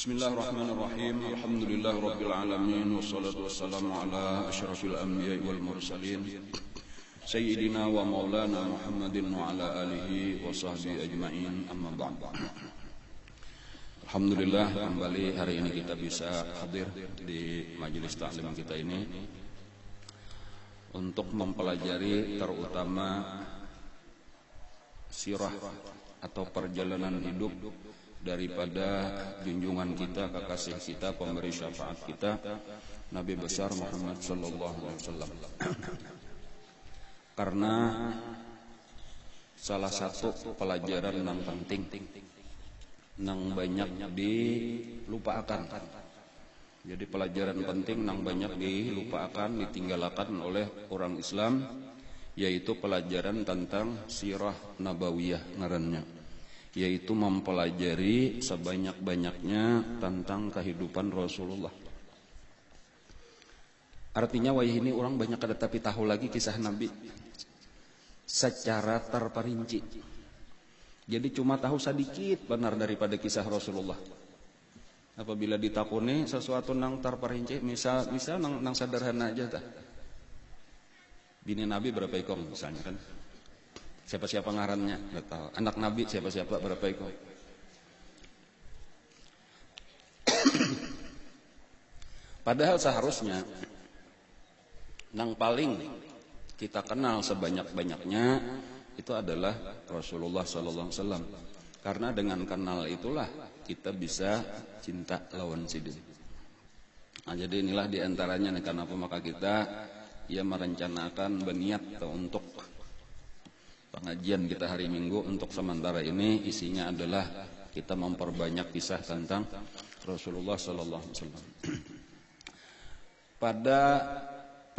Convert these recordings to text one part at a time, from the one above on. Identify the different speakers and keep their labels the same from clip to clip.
Speaker 1: Bismillahirrahmanirrahim. Alhamdulillahirabbil alamin wassalatu wassalamu ala asyrafil anbiya'i wal mursalin sayyidina wa maulana Muhammadin wa ala alihi wa sahbihi ajma'in. Amma ba'd. Alhamdulillah, kembali hari ini kita bisa hadir di majelis taklim kita ini untuk mempelajari terutama sirah atau perjalanan hidup daripada junjungan kita, kekasih kita, pemberi syafaat kita, Nabi besar Muhammad sallallahu alaihi wasallam. Karena salah satu pelajaran yang penting yang banyak dilupakan. Jadi pelajaran penting yang banyak dilupakan, ditinggalkan oleh orang Islam, yaitu pelajaran tentang sirah nabawiyah ngarannya, yaitu mempelajari sebanyak-banyaknya tentang kehidupan Rasulullah. Artinya wayah ini orang banyak ada tapi tahu lagi kisah Nabi secara terperinci. Jadi cuma tahu sedikit benar daripada kisah Rasulullah. Apabila ditakuni sesuatu nang terperinci, misal nang sederhana aja tah. Bini Nabi berapa ekor misalnya kan? Siapa-siapa ngarannya, nggak tahu. Anak Nabi siapa-siapa berapa ekor. Padahal seharusnya yang paling kita kenal sebanyak-banyaknya itu adalah Rasulullah sallallahu alaihi wasallam. Karena dengan kenal itulah kita bisa cinta lawan sidin. Nah, jadi inilah diantaranya kenapa maka kita merencanakan berniat untuk pengajian kita hari Minggu untuk sementara ini isinya adalah kita memperbanyak kisah tentang Rasulullah sallallahu alaihi wasallam. Pada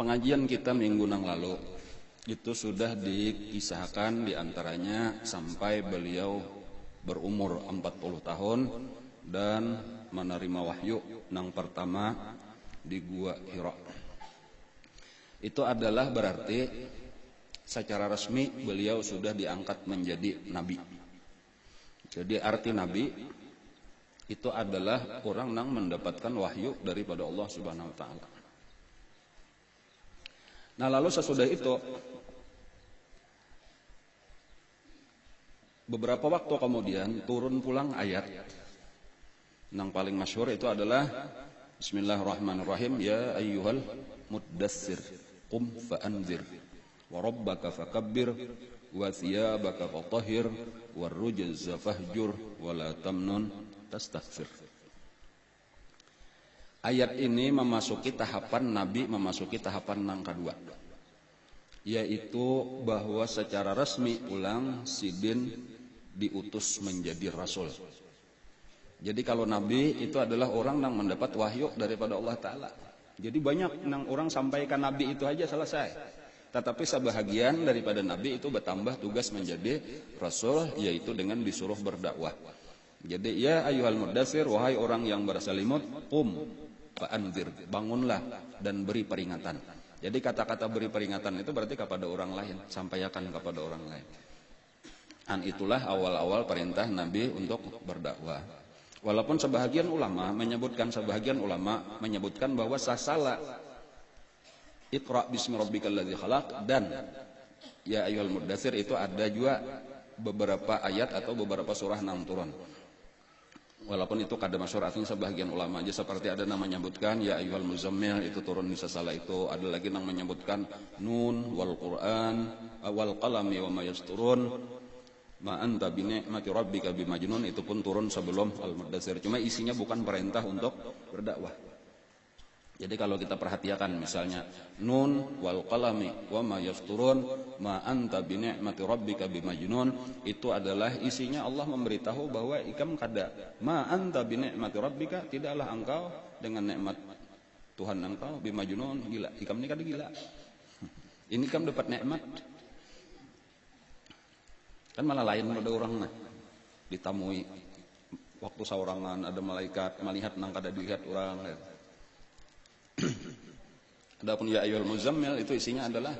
Speaker 1: pengajian kita minggu yang lalu itu sudah dikisahkan diantaranya sampai beliau berumur 40 tahun dan menerima wahyu yang pertama di Gua Hira. Itu adalah berarti secara resmi beliau sudah diangkat menjadi nabi. Jadi arti nabi itu adalah orang yang mendapatkan wahyu daripada Allah Subhanahu wa taala. Nah, lalu sesudah itu beberapa waktu kemudian turun pulang ayat yang paling masyhur itu adalah Bismillahirrahmanirrahim, ya ayyuhal muddatsir qum fa'anzir wa rabbaka fakabbir wa thiyabaka fatahhir war rujza fahjur wa la tamnun tastaghfir. Ayat ini memasuki tahapan Nabi, memasuki tahapan yang kedua, yaitu bahwa secara resmi ulang sidin diutus menjadi rasul. Jadi kalau Nabi itu adalah orang yang mendapat wahyu daripada Allah Ta'ala. Jadi banyak yang orang sampaikan Nabi itu aja selesai. Tetapi sebahagian daripada Nabi itu bertambah tugas menjadi Rasul, yaitu dengan disuruh berdakwah. Jadi ya ayyuhal muddatsir, wahai orang yang berselimut, qum fa'anzir, bangunlah dan beri peringatan. Jadi kata-kata beri peringatan itu berarti kepada orang lain, sampaikan kepada orang lain. Dan itulah awal-awal perintah Nabi untuk berdakwah. Walaupun sebahagian ulama menyebutkan bahwa sasala Iqra bismi rabbikal ladzi khalaq dan ya ayyuhal muddatsir itu ada juga beberapa ayat atau beberapa surah yang turun. Walaupun itu kada masyhur artinya sebahagian ulama aja, seperti ada yang menyebutkan ya ayyuhal muzammil itu turun di sasala itu, ada lagi yang menyebutkan nun wal Qur'an wal qalami wa ma yasturun ma anta bi ni'mati rabbika bimajnun, itu pun turun sebelum al-muddatsir. Cuma isinya bukan perintah untuk berdakwah. Jadi kalau kita perhatikan misalnya nun wal qalami wa ma yasturun ma anta bi ni'mati rabbika bimajnun, itu adalah isinya Allah memberitahu bahwa ikam kada ma anta bi ni'mati rabbika, tidaklah engkau dengan nikmat Tuhan engkau bimajnun, gila. Ikam ini kada gila. Ini kam dapat nikmat. Kan malah lain pada orang nah ditamui waktu saurangan ada malaikat melihat nang kada dilihat orang. Adapun ya ayyuhal muzammil itu isinya adalah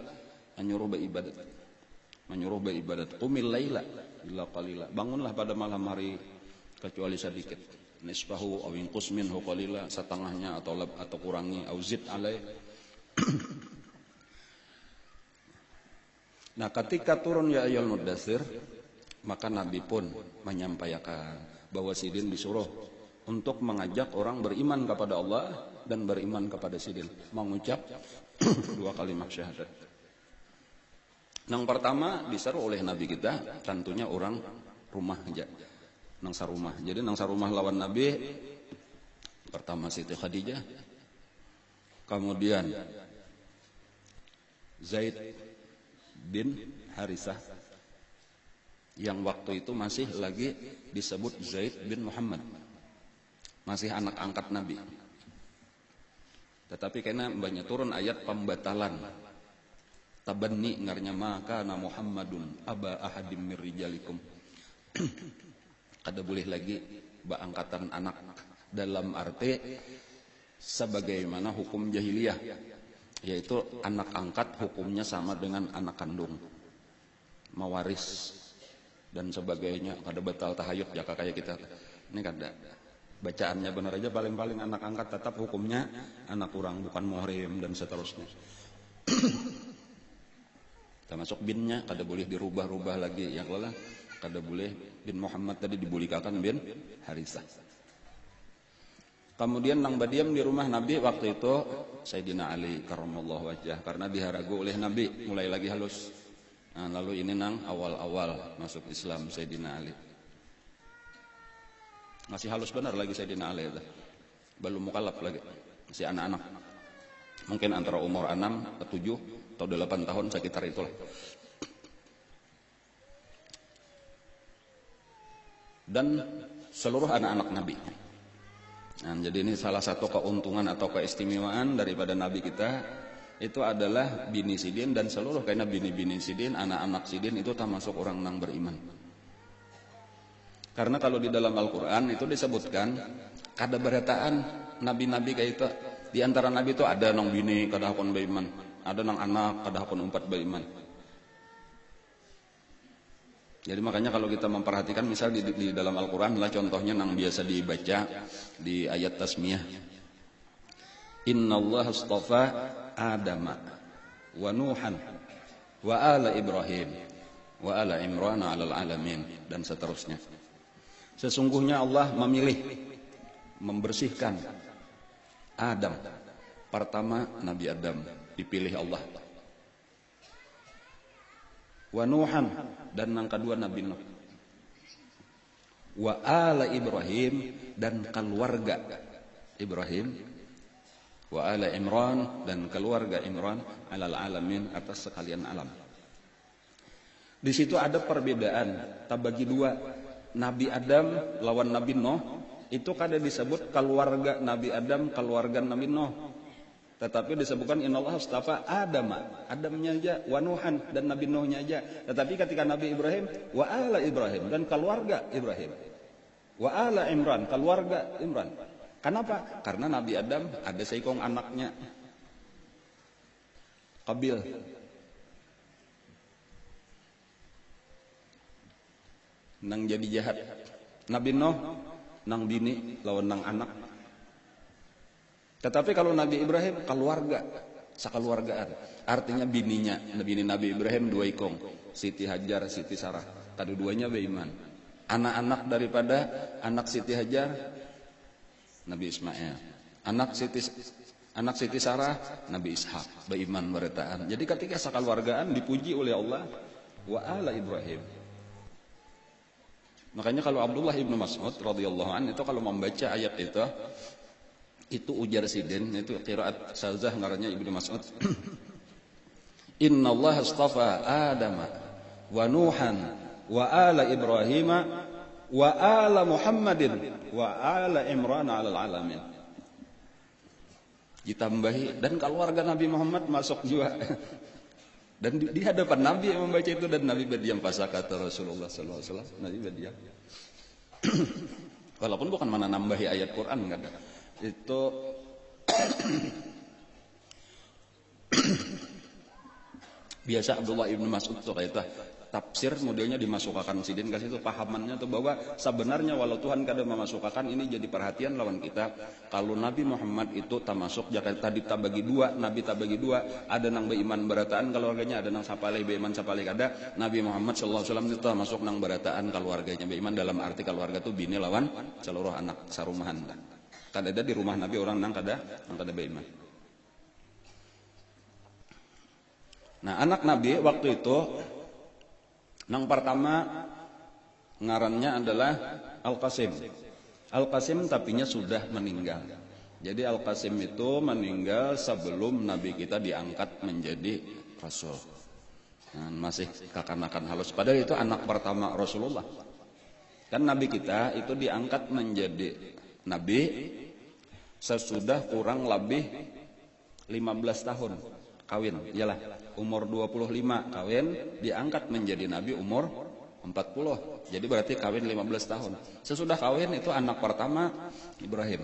Speaker 1: menyuruh beribadat. Qumil laila illa qalila, bangunlah pada malam hari kecuali sedikit. nisfahu aw inqus minhu qalila, setengahnya atau kurangi, au zid alai. Nah, ketika turun ya ayyuhal muddatsir, maka Nabi pun menyampaikan bahwa Sidin disuruh untuk mengajak orang beriman kepada Allah dan beriman kepada Sidin, mengucap 2 kalimat syahadat. Yang pertama diseru oleh Nabi kita tentunya orang rumah aja, nang sarumah. Jadi nang sarumah lawan Nabi pertama Siti Khadijah, kemudian Zaid bin Harisah yang waktu itu masih lagi disebut Zaid bin Muhammad, masih anak angkat Nabi. Tetapi karena banyak turun ayat pembatalan tabanni ngarnya maka na Muhammadun aba ahadim mir rijalikum. Kada boleh lagi angkatan anak dalam arti sebagaimana hukum jahiliyah, yaitu anak angkat hukumnya sama dengan anak kandung, mawaris dan sebagainya. Kada batal tahayut ya kayak kita ini kada bacaannya benar aja, paling-paling anak angkat tetap hukumnya anak kurang, bukan muhrim dan seterusnya. Termasuk binnya kada boleh dirubah-rubah lagi, yang lelah kada boleh bin Muhammad tadi dibulikakan bin Harisah. Kemudian nang badiam di rumah Nabi waktu itu Sayyidina Ali karramallahu wajhah, karena diharagu oleh Nabi mulai lagi halus. Nah, lalu ini nang awal-awal masuk Islam Sayyidina Ali. Masih halus benar lagi Sayyidina Ali itu. Belum mukallaf lagi, masih anak-anak. Mungkin antara umur 6 atau 7 atau 8 tahun sekitar itulah. Dan seluruh anak-anak Nabi. Nah, jadi ini salah satu keuntungan atau keistimewaan daripada Nabi kita itu adalah bini Sidin dan seluruh, karena bini-bini Sidin, anak-anak Sidin itu termasuk orang nang beriman. Karena kalau di dalam Al-Quran itu disebutkan kada berataan nabi-nabi kayak itu. Di antara nabi itu ada nang bini kada hakon beriman, ada nang anak kada hakon umpat beriman. Jadi makanya kalau kita memperhatikan misal di dalam Al-Quran lah contohnya nang biasa dibaca di ayat tasmiyah. Innallaha astafa Adama wa Nuhan wa ala Ibrahim wa ala Imran 'alal alamin dan seterusnya. Sesungguhnya Allah memilih membersihkan Adam. Pertama Nabi Adam dipilih Allah. Wa Nuhan dan yang kedua Nabi Nuh. Wa ala Ibrahim dan keluarga Ibrahim. Wa ala Imran dan keluarga Imran 'alal alamin atas sekalian alam. Di situ ada perbedaan, terbagi dua. Nabi Adam lawan Nabi Nuh itu kada disebut keluarga Nabi Adam, keluarga Nabi Nuh. Tetapi disebutkan innallaha astafa Adama, Adamnya aja, wa Nuhan dan Nabi Nuhnya aja. Tetapi ketika Nabi Ibrahim, wa ala Ibrahim dan keluarga Ibrahim. Wa ala Imran, keluarga Imran. Kenapa? Karena Nabi Adam ada seikong anaknya, Qabil. Nang jadi jahat. Nabi Nuh nang bini lawan nang anak. Tetapi kalau Nabi Ibrahim keluarga, sakeluargaan. Artinya bininya, bini Nabi Ibrahim 2 ikong, Siti Hajar, Siti Sarah. Kedua-duanya beriman. Anak-anak daripada anak Siti Hajar Nabi Ismail. Anak Siti Sarah Nabi Ishak, beriman beritaan. Jadi ketika sakeluargaan dipuji oleh Allah, wa ala Ibrahim. Makanya kalau Abdullah ibnu Mas'ud radhiyallahu anhu itu kalau membaca ayat itu ujar Sidin, itu qiraat Sazah ngarannya Ibnu Mas'ud. Innallaha astafa Adama wa Nuhan wa ala Ibrahim wa ala Muhammadin wa ala Imran 'alal alamin. Ditambahi dan keluarga Nabi Muhammad masuk juga. Dan di hadapan Nabi yang membaca itu, dan Nabi berdiam. Pasal kata Rasulullah sallallahu alaihi wasallam, Nabi berdiam. Walaupun bukan mana nambahi ayat Quran kan. Itu Biasa Abdullah ibnu Mas'ud tuh kayak tafsir modelnya dimasukkan sidin kasih itu pahamannya tuh bahwa sebenarnya walau Tuhan kada memasukkan ini jadi perhatian lawan kita kalau Nabi Muhammad itu termasuk jika tadi tak bagi dua Nabi tak bagi dua ada nang beriman berataan keluarganya ada nang sapalih beriman sapalih kada Nabi Muhammad sallallahu alaihi wasallam itu termasuk nang berataan keluarganya beriman dalam arti keluarga tuh bini lawan seluruh anak sarumahan kada ada di rumah Nabi orang nang kada beriman. Nah anak Nabi waktu itu nang pertama ngarannya adalah Al-Qasim. Al-Qasim tapinya sudah meninggal. Jadi Al-Qasim itu meninggal sebelum Nabi kita diangkat menjadi Rasul. Nah, masih kekanakan halus. Padahal itu anak pertama Rasulullah. Kan Nabi kita itu diangkat menjadi Nabi sesudah kurang lebih 15 tahun kawin. Iyalah umur 25 kawin diangkat menjadi Nabi umur 40. Jadi berarti kawin 15 tahun. Sesudah kawin itu anak pertama Ibrahim.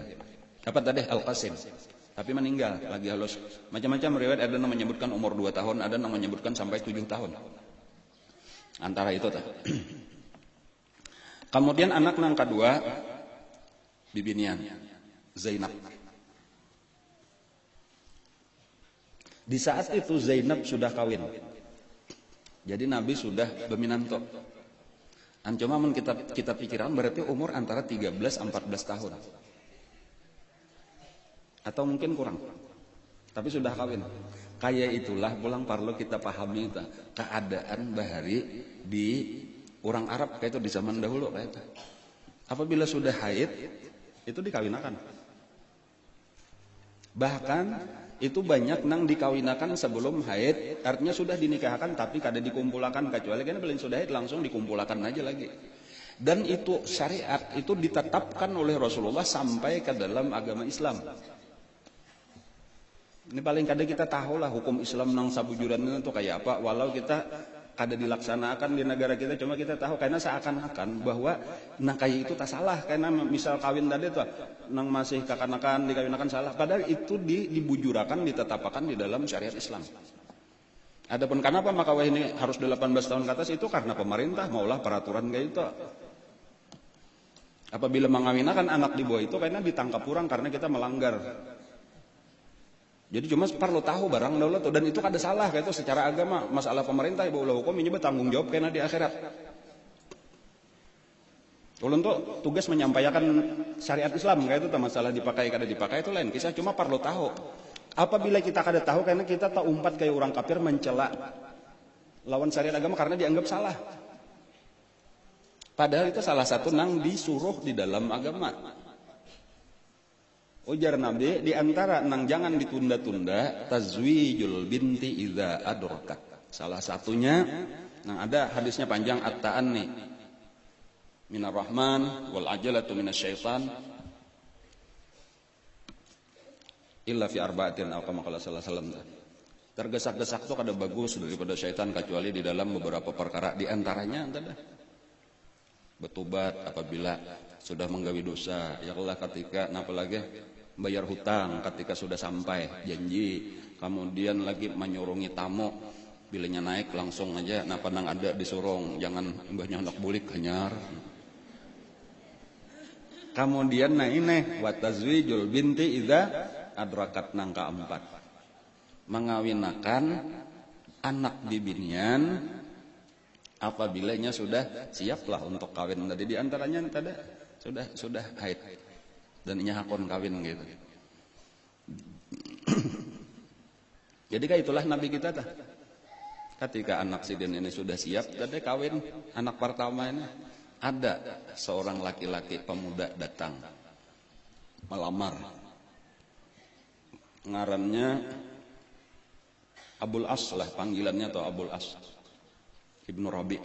Speaker 1: Apa tadi Al-Qasim. Tapi meninggal lagi halus. Macam-macam riwayat ada yang menyebutkan umur 2 tahun, ada yang menyebutkan sampai 7 tahun. Antara itu Kemudian anak nang kedua bibinian Zainab. Di saat itu Zainab sudah kawin. Jadi Nabi sudah berminanto. Cuma kita pikiran berarti umur antara 13-14 tahun. Atau mungkin kurang. Tapi sudah kawin. Kayak itulah pulang perlu kita pahami keadaan bahari di orang Arab kayak itu di zaman dahulu kayak itu. Apabila sudah haid itu dikawinakan. Bahkan itu banyak nang dikawinakan sebelum haid, artinya sudah dinikahkan tapi kada dikumpulkan kecuali karena belum sudah haid langsung dikumpulkan aja lagi. Dan itu syariat itu ditetapkan oleh Rasulullah sampai ke dalam agama Islam. Ini paling kada kita tahu lah hukum Islam nang sabujuran itu kayak apa, walau kita kada dilaksanakan di negara kita, cuma kita tahu karena seakan-akan bahwa nah kayak itu tak salah karena misal kawin tadi tuh nang masih kakanakan dikawinakan salah, padahal itu dibujurakan ditetapkan di dalam syariat Islam. Adapun kenapa maka ini harus 18 tahun ke atas itu karena pemerintah maulah peraturan kayak itu. Apabila mengawinakan anak di bawah itu karena ditangkap kurang karena kita melanggar. Jadi cuma perlu tahu barang dahulu tuh dan itu kada salah kayak itu secara agama masalah pemerintah ibu ulah hukum ini bertanggung jawab karena di akhirat. Ulun tuh tugas menyampaikan syariat Islam kayak itu masalah dipakai kada dipakai itu lain kisah cuma perlu tahu. Apabila kita kada tahu karena kita tak umpat kayak orang kafir mencela lawan syariat agama karena dianggap salah. Padahal itu salah satu nang disuruh di dalam agama. Ujar Nabi di antara nang jangan ditunda-tunda tazwijul binti idza adrakat. Salah satunya nang ada hadisnya panjang at-ta'anni minar rahman wal ajalatu minasyaitan illa fi arba'atin atau kama qala sallallahu alaihi wasallam. Tergesak-gesak itu kada bagus daripada syaitan kecuali di dalam beberapa perkara di antaranya ada bertobat apabila sudah menggawi dosa ya Allah ketika apalagi bayar hutang ketika sudah sampai janji kemudian lagi menyurungi tamu bilanya naik langsung aja nang ada disurung jangan mbahnya hendak bulik hanyar kemudian ini wa tazwijul binti idza adrakat nang keempat mengawinakan anak bibinian apabilanya sudah siaplah untuk kawin tadi di antaranya tadi sudah haid dan ini hakon kawin gitu. Jadi kayak itulah Nabi kita tah. Ketika anak sidin ini sudah siap, tadi kawin anak pertama ini ada seorang laki-laki pemuda datang melamar. Ngarannya Abul As lah panggilannya atau Abul As Ibnu Rabi.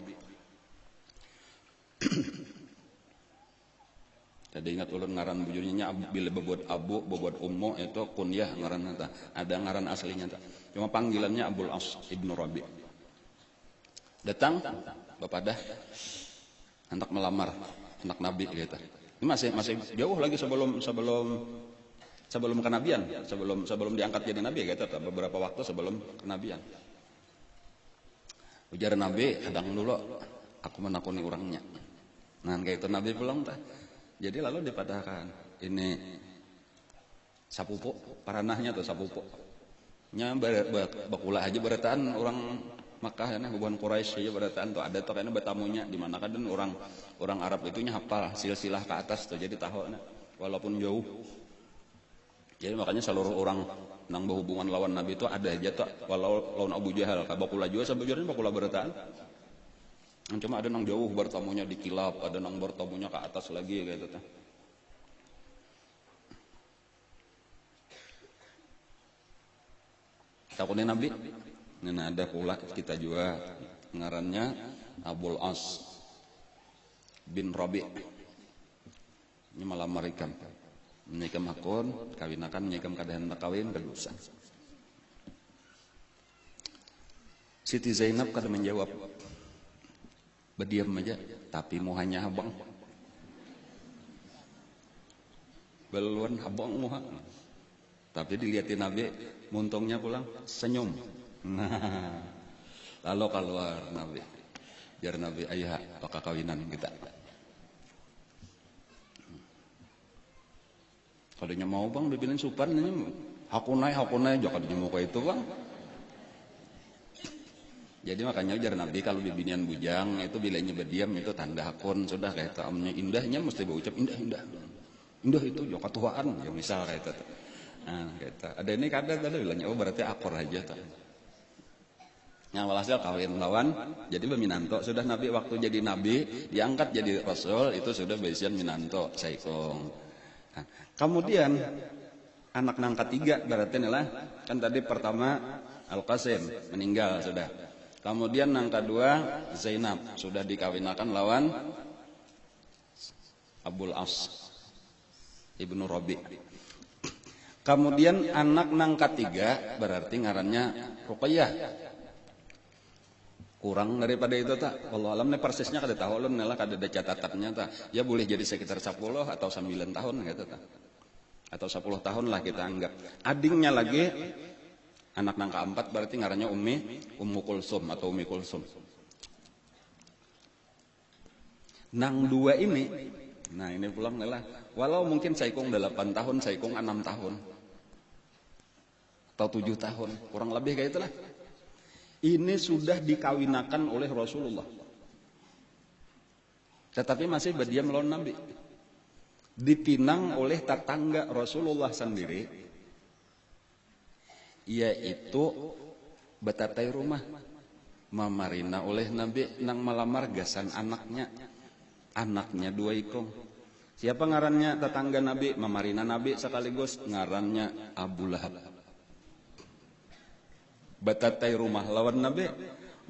Speaker 1: Tadi ingat ulun ngaran bujurnya bila bebot abu, bebot ummu itu kunyah ngaran ta. Ada ngaran aslinya ta. Cuma panggilannya Abul As Ibnu Rabi. Datang bapak dah hendak melamar anak Nabi gitu. Ini masih jauh lagi sebelum kenabian, sebelum diangkat jadi nabi gitu, beberapa waktu sebelum kenabian. Ujar Nabi, hadang dulu, aku menakuni orangnya. Nah kayak itu Nabi pulang tah. Jadi lalu dipatahkan. Ini sapupo, paranahnya tuh sapupo. Nya bakulah aja berataan orang Makkah ya, hubungan Quraisy aja berataan tuh ada tuh kayaknya betamunya di mana kan orang Arab itunya hafal silsilah ke atas tuh jadi tahu walaupun jauh. Jadi makanya seluruh orang nang berhubungan lawan Nabi itu ada aja tuh walau lawan Abu Jahal kabakula juga sebujurnya bakula berataan. Cuma ada nang jauh bertamunya di kilap, ada nang bertamunya ke atas lagi gitu tuh. Takutnya Nabi. Nah ada pula kita juga ngarannya Abul As bin Rabi. Ini malam marikam. Menikam hakun, kawinakan, menikam kadahan kawin, kelusa. Siti Zainab kada menjawab. Berdiam aja, tapi muhanya abang. Beluan abang muha. Tapi dilihatin Nabi, muntungnya pulang, senyum. Nah, lalu keluar Nabi. Biar Nabi, ayah, apakah kawinan kita? Kalau mau bang, dibilin supan, ini hakunai, jangan mau kayak itu bang. Jadi makanya ujar Nabi kalau bibinian bujang itu bilanya berdiam itu tanda hakun sudah kayak taamnya indahnya mesti berucap indah itu jok tuaan ya misal kayak itu. Nah kayak itu. Ada ini kadang tadi bilangnya oh berarti akor aja tuh. Yang walhasil kawin lawan jadi beminanto sudah Nabi waktu jadi Nabi diangkat jadi Rasul itu sudah besian minanto saikong. Nah, kemudian anak nang ketiga berarti inilah kan tadi pertama Al-Qasim meninggal sudah. Kemudian nang kedua Zainab sudah dikawinakan lawan Abul As Ibnu Rabi. Kemudian anak nang ketiga berarti ngarannya Ruqayyah. Kurang daripada itu tak. Wallahu alam persisnya kada tahu ulun lah kada ada catatannya tak. Ya boleh jadi sekitar 10 atau 9 tahun gitu tak. Atau 10 tahun lah kita anggap. Adingnya lagi anak nang keempat berarti ngarannya Ummu Kulsum atau Ummi Kulsum. Nang dua ini, nah ini pulang lah. Walau mungkin saikung 8 tahun, saikung 6 tahun. Atau 7 tahun, kurang lebih kayak itulah. Ini sudah dikawinakan oleh Rasulullah. Tetapi masih berdiam lawan Nabi. Dipinang oleh tetangga Rasulullah sendiri. Yaitu betatai rumah. Mamarina oleh Nabi nang melamar gasan anaknya. Anaknya 2 ikong. Siapa ngarannya tetangga Nabi? Mamarina Nabi sekaligus ngarannya Abu Lahab. Batatai rumah lawan Nabi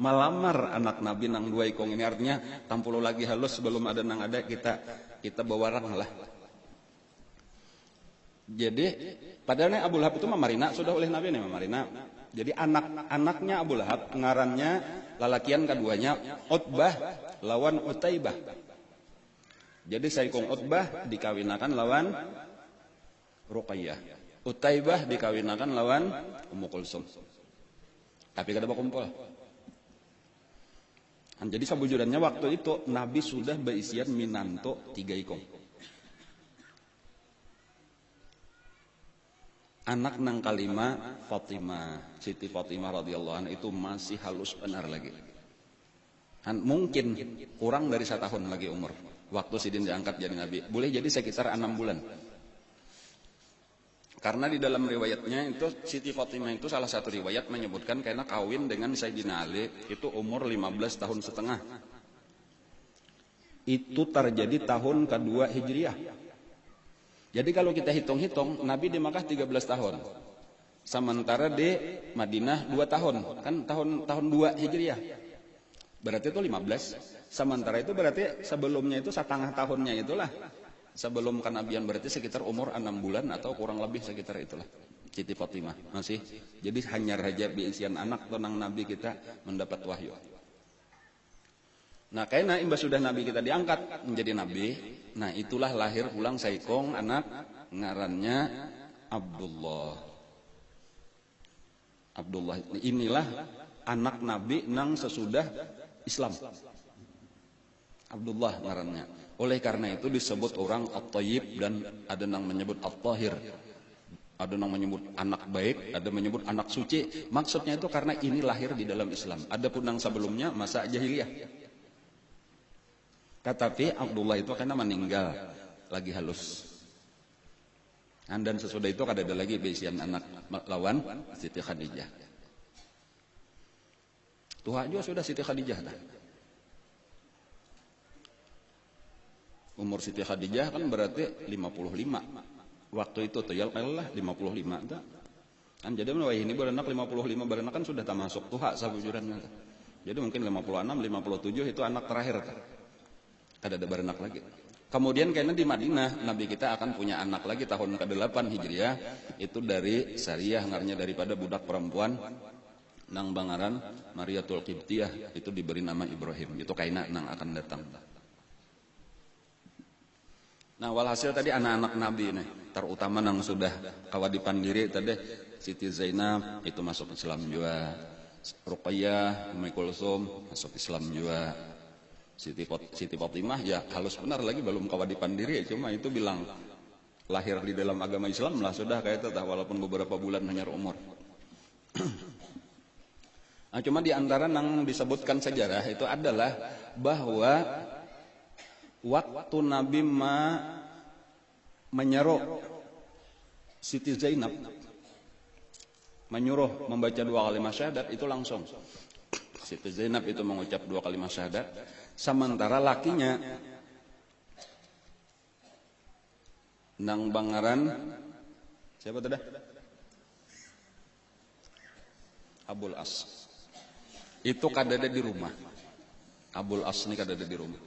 Speaker 1: melamar anak Nabi nang 2 ikong ini artinya tampulu lagi halus sebelum ada nang ada kita bawarang lah. Jadi padahal Abu Lahab itu Mamarina sudah oleh Nabi nih Mamarina. Jadi anak-anaknya Abu Lahab ngarannya lalakian keduanya Utbah lawan Utaibah. Jadi saikong Utbah dikawinakan lawan Ruqayyah. Utaibah dikawinakan lawan Ummu Kulsum. Tapi kada berkumpul. Jadi sabujurannya waktu itu Nabi sudah berisian minanto 3 ikong. Anak nang kalima Fatimah, Siti Fatimah radhiyallahu anha itu masih halus benar lagi. Mungkin kurang dari 1 tahun lagi umur. Waktu Sidin diangkat jadi Nabi. Boleh jadi sekitar 6 bulan. Karena di dalam riwayatnya itu Siti Fatimah itu salah satu riwayat menyebutkan karena kawin dengan Sayyidina Ali itu umur 15 tahun setengah. Itu terjadi tahun kedua Hijriah. Jadi kalau kita hitung-hitung Nabi di Makkah 13 tahun. Sementara di Madinah 2 tahun. Kan tahun 2 Hijriah. Berarti itu 15. Sementara itu berarti sebelumnya itu 1/2 tahunnya itulah. Sebelum kenabian berarti sekitar umur 6 bulan atau kurang lebih sekitar itulah. Siti Fatimah masih. Jadi hanya raja biisian anak tonang Nabi kita mendapat wahyu. Nah karena imbas sudah Nabi kita diangkat menjadi Nabi. Nah itulah lahir pulang saikong anak ngarannya Abdullah. Abdullah inilah anak Nabi nang sesudah Islam. Abdullah ngarannya. Oleh karena itu disebut orang at-thayyib dan ada yang menyebut at-tahir. Ada yang menyebut anak baik, ada menyebut anak suci. Maksudnya itu karena ini lahir di dalam Islam. Adapun yang sebelumnya masa jahiliyah. Tetapi Abdullah itu karena meninggal lagi halus. Dan sesudah itu ada lagi bisian anak lawan Siti Khadijah. Tua juga sudah Siti Khadijah dah. Umur Siti Khadijah kan berarti 55. Waktu itu tuh ya lah 55 tuh. Kan jadi wah ini beranak 55 beranak kan sudah tak masuk tuha sabujuran. Jadi mungkin 56, 57 itu anak terakhir. Kada ada beranak lagi. Kemudian kayaknya di Madinah Nabi kita akan punya anak lagi tahun ke-8 Hijriah, itu dari Sariyah ngarnya daripada budak perempuan nang bangaran Mariatul Qibtiyah, itu diberi nama Ibrahim. Itu kayaknya nang akan datang. Nah, walhasil tadi anak-anak Nabi nih, terutama nang sudah kawadipan diri tadi Siti Zainab itu masuk Islam juga. Ruqayyah, Ummu Kulsum masuk Islam juga. Siti Fatimah ya halus benar lagi belum kawadipan diri, cuma itu bilang lahir di dalam agama Islam lah sudah kayak itu walaupun beberapa bulan hanya umur. Nah, cuma di antara yang disebutkan sejarah itu adalah bahwa waktu Nabi menyuruh Siti Zainab menyuruh membaca 2 kalimat syahadat itu langsung Siti Zainab itu mengucap 2 kalimat syahadat, sementara lakinya nang bangaran siapa tadi? Abul As. Itu kadada di rumah. Abul As ini kadada di rumah.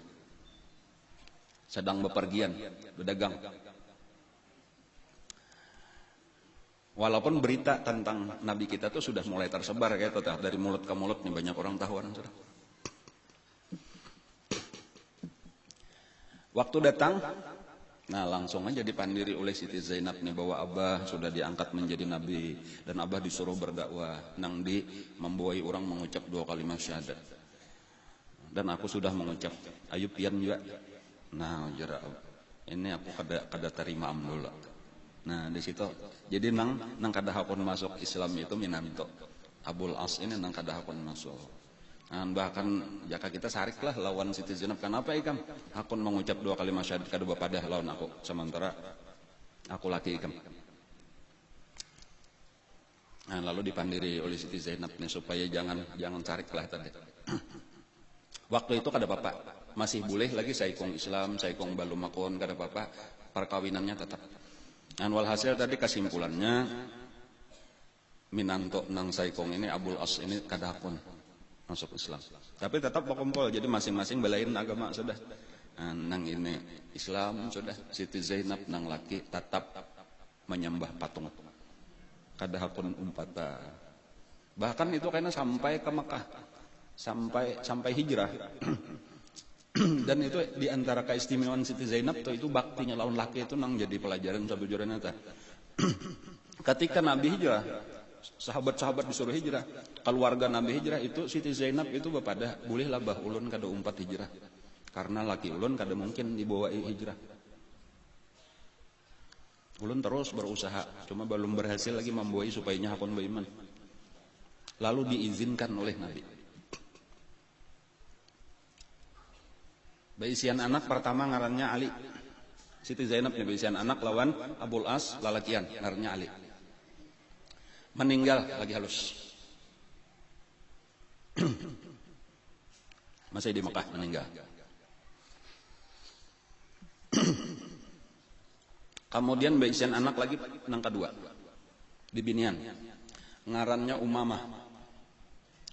Speaker 1: Sedang bepergian, berdagang. Walaupun berita tentang Nabi kita tuh sudah mulai tersebar kayak itu dari mulut ke mulut nih, banyak orang tahu orang sudah. Waktu datang, nah langsung aja dipandiri oleh Siti Zainab nih bahwa Abah sudah diangkat menjadi Nabi dan Abah disuruh berdakwah, nang di membuai orang mengucap 2 kalimat syahadat. Dan aku sudah mengucap, ayo pian juga. Nah, jara ini aku kada terima amdul. Nah, di situ jadi nang kada hakun masuk Islam itu minanto. Abul As ini nang kada hakun masuk. Nah, bahkan jaka kita sarik lah lawan Siti Zainab, kenapa ikam hakun mengucap 2 kalimat syahadat kada bapadah lawan aku, sementara aku laki ikam. Nah, lalu dipandiri oleh Siti Zainab nih supaya jangan sarik lah tadi. Waktu itu kada bapak masih boleh lagi saikong Islam, saikong balumakon, kada apa-apa, perkawinannya tetap. Dan walhasil tadi kesimpulannya minanto nang saikong ini Abul As ini kada hakun masuk Islam. Tapi tetap berkumpul, jadi masing-masing belain agama sudah. Nah, nang ini Islam sudah, Siti Zainab nang laki tetap menyembah patung. Kada hakun umpata. Bahkan itu kayaknya sampai ke Mekah. Sampai hijrah. Dan itu diantara keistimewaan Siti Zainab tuh itu baktinya lawan laki itu nang jadi pelajaran sabujurannya ta. Ketika Nabi hijrah, sahabat-sahabat disuruh hijrah, keluarga Nabi hijrah itu Siti Zainab itu bapada bolehlah bah ulun kada umpat hijrah. Karena laki ulun kada mungkin dibawa hijrah. Ulun terus berusaha, cuma belum berhasil lagi membuai supaya hakun beriman. Lalu diizinkan oleh Nabi. Baisian anak pertama ngarannya Ali. Siti Zainab nih baisian anak lawan Abul As lalakian ngarannya Ali. Meninggal lagi halus. Masih di Mekah meninggal. Kemudian baisian anak lagi nang kedua di binian. Ngarannya Umamah.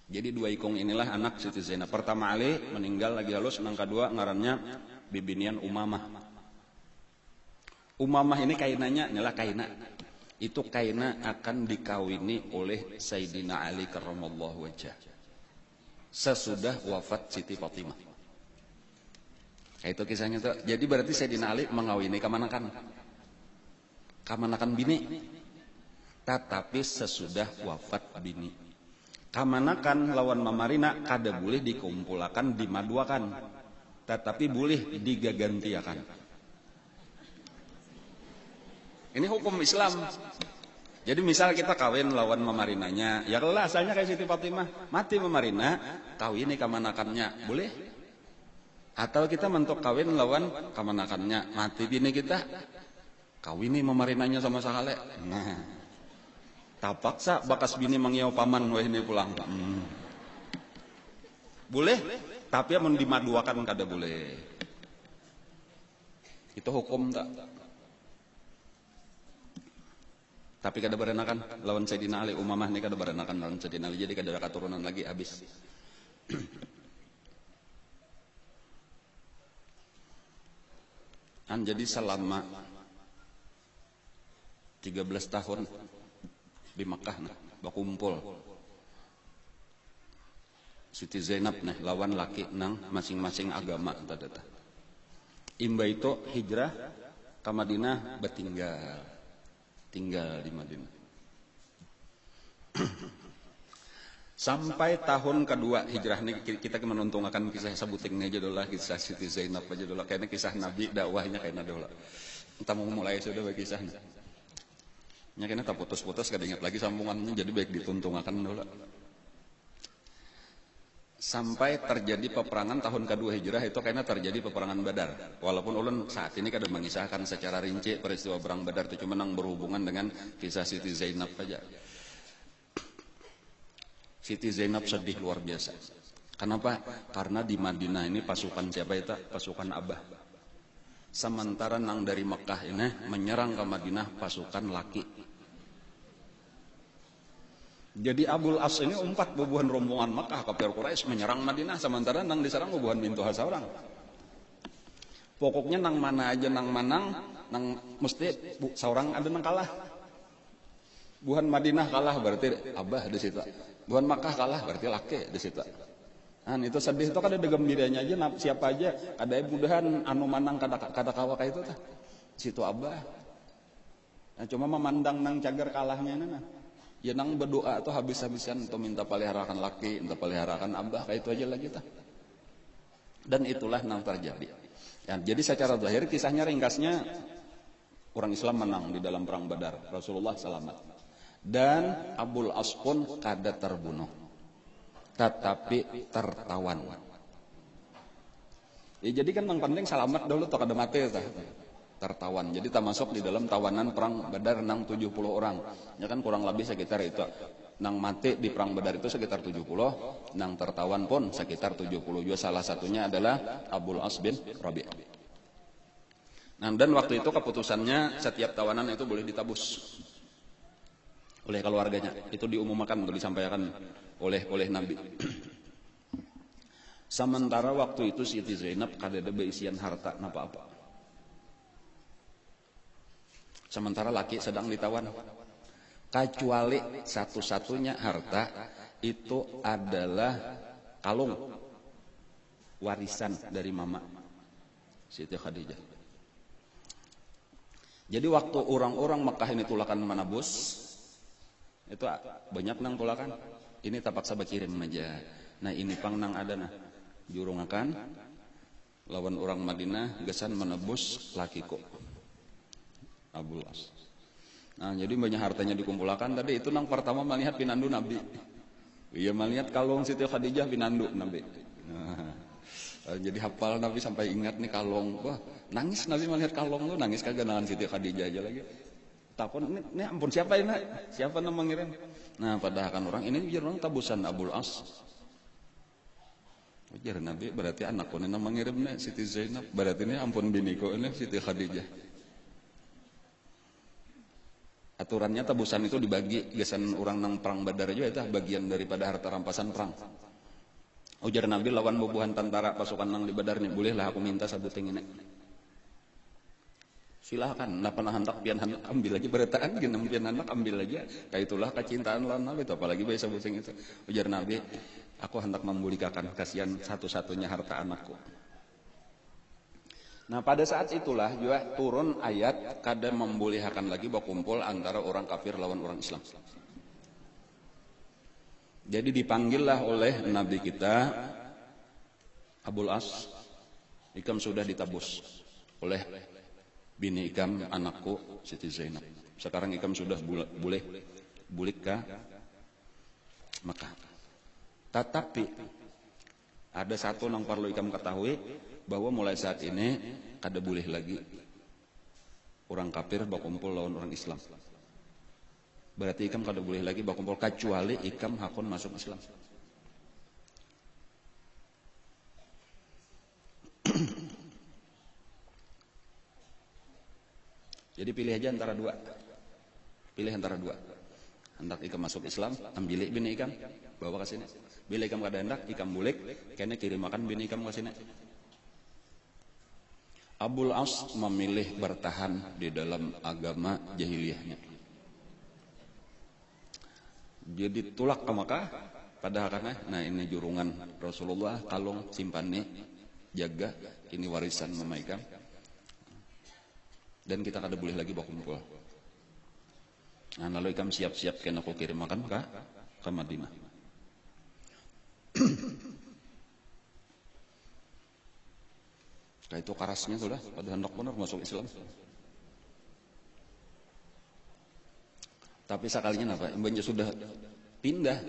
Speaker 1: Jadi 2 ikong inilah anak Siti Zainab. Pertama Ali meninggal lagi halus, nang kedua ngarannya bibinian Umamah. Umamah ini kainanya nyalah kaina. Itu kaina akan dikawini oleh Sayyidina Ali karramallahu wajhah sesudah wafat Siti Fatimah. Itu kisahnya tuh. Jadi berarti Sayyidina Ali mengawini kamanakan bini. Tetapi sesudah wafat bini. kamanakan lawan mamarina kada boleh dikumpulakan dimaduakan, tetapi boleh digagantiakan. Ini hukum Islam. Jadi misal kita kawin lawan mamarinanya, ya kalau asalnya kayak Siti Fatimah, mati mamarina, kawin kamanakannya, boleh. Atau kita mentok kawin lawan kamanakannya, mati bini kita, kawin mamarinanya sama sakale. Nah, tapaksa bakas bini mangyau paman weh ini pulang. Boleh, tapi amun dimaduakan kada boleh. Itu hukum tak? Tapi kada berenakan lawan Sayyidina Ali, Umamah ini kada berenakan lawan Sayyidina Ali, jadi kada ada keturunan lagi habis. Jadi selama 13 tahun di Makkah nah, bakumpul Siti Zainab nah lawan laki nang masing-masing agama tadata. Imba itu hijrah ke Madinah tinggal di Madinah. Sampai tahun kedua hijrah ini kita menuntungakan kisah sabuting aja dulu, kisah Siti Zainab aja dulu, kayaknya kisah Nabi dakwahnya kayaknya dulu. Kita mau mulai sudah bagi kisahnya. Nya kayaknya tak putus-putus kada ingat lagi sambungannya, jadi baik dituntungakan dulu. Sampai terjadi peperangan tahun kedua hijrah itu kayaknya terjadi peperangan Badar. Walaupun ulun saat ini kada mengisahkan secara rinci peristiwa perang Badar itu, cuma nang berhubungan dengan kisah Siti Zainab saja. Siti Zainab sedih luar biasa. Kenapa? Karena di Madinah ini pasukan siapa itu? Pasukan Abah. Sementara nang dari Mekah ini menyerang ke Madinah pasukan laki. Jadi Abul As ini umpat bubuhan rombongan Mekah kafir Quraisy menyerang Madinah, sementara nang diserang bubuhan bintu seorang. Pokoknya nang mana aja nang manang, nang mesti seorang ada nang kalah. Buhan Madinah kalah berarti Abah di situ. Buhan Makkah kalah berarti laki di situ. Nah, itu sedih itu kada ada gembiranya aja siapa aja ada mudahan anu manang kada kawa kayak itu tah. Situ Abah. Nah, cuma memandang nang cager kalahnya nah. Ya nang berdoa tuh habis-habisan untuk minta peliharakan laki, minta peliharakan Abah kayak itu aja lagi tah. Dan itulah nang terjadi. Ya, jadi secara zahir kisahnya ringkasnya orang Islam menang di dalam perang Badar, Rasulullah selamat. Dan Abul As pun kada terbunuh, tetapi tertawan. Ya jadi kan yang penting selamat dulu atau kada mati tah. Tertawan. Jadi tak masuk di dalam tawanan perang Badar nang 70 orang. Ya kan kurang lebih sekitar itu. Nang mati di perang Badar itu sekitar 70, nang tertawan pun sekitar 70 juga. Salah satunya adalah Abul As bin Rabi'. Nah, dan waktu itu keputusannya setiap tawanan itu boleh ditabus oleh keluarganya. Itu diumumkan untuk disampaikan oleh Nabi. Sementara waktu itu Siti Zainab kada ada beisian harta napa-apa. Sementara laki sedang ditawan. Kecuali satu-satunya harta itu adalah kalung warisan dari mama Siti Khadijah. Jadi waktu orang-orang Mekah ini tulakan menabus, itu banyak nang tulakan. Ini terpaksa berkirim aja. Nah ini pang nang ada nah jurungakan lawan orang Madinah gesan menebus lakiku Abul As. Nah jadi banyak hartanya dikumpulkan. Tadi itu nang pertama melihat pinandu Nabi. Iya melihat kalung Siti Khadijah pinandu Nabi. Nah, jadi hafal Nabi sampai ingat nih kalung. Wah nangis Nabi melihat kalung tuh, nangis kagak nangan Siti Khadijah aja lagi. Takut ini ampun siapa ini? Siapa yang mengirim? Nah padahal kan orang ini biar orang tabusan Abul As. Ujar Nabi berarti anakku ini mengirimnya Siti Zainab. Berarti ini ampun biniku ini Siti Khadijah. Aturannya tabusan itu dibagi, gesan orang nang perang Badar juga itu bagian daripada harta rampasan perang. Ujar Nabi lawan bubuhan tentara pasukan nang di Badar nih, bolehlah aku minta sabuting ini. Silahkan, nah pernah hendak pian hendak ambil lagi beretaan, gini pian hendak ambil aja. Kayak itulah kecintaan lawan Nabi, itu apalagi bayi sabuting itu. Ujar Nabi, aku hendak memulikakan kasihan satu-satunya harta anakku. Nah pada saat itulah juga turun ayat kada membolehkan lagi berkumpul antara orang kafir lawan orang Islam. Jadi dipanggillah oleh Nabi kita Abul As, Ikam sudah ditabus oleh bini Ikam, anakku Siti Zainab. Sekarang Ikam sudah boleh bulik ke Mekah. Tetapi ada satu yang perlu Ikam ketahui, bahwa mulai saat ini kada boleh lagi orang kafir berkumpul lawan orang Islam. Berarti Ikam kada boleh lagi berkumpul kecuali Ikam hakun masuk Islam. Jadi pilih aja antara dua. Pilih antara dua. Hendak Ikam masuk Islam, ambil bini Ikam, bawa ke sini. Bila Ikam kada hendak, Ikam bulik, kena kirim makan bini Ikam ke sini. Abul As memilih bertahan di dalam agama jahiliyahnya. Jadi tulak ke Makkah, padahal karena, nah ini jurungan Rasulullah, kalung simpan nih, jaga, ini warisan mama Ikam. Dan kita kada boleh lagi berkumpul. Nah, lalu Ikam siap-siap kena aku kirim makan ke Madinah. Kayak itu karasnya sudah, pada hendak benar masuk Islam. Tapi sekalinya apa? Imbanya sudah pindah.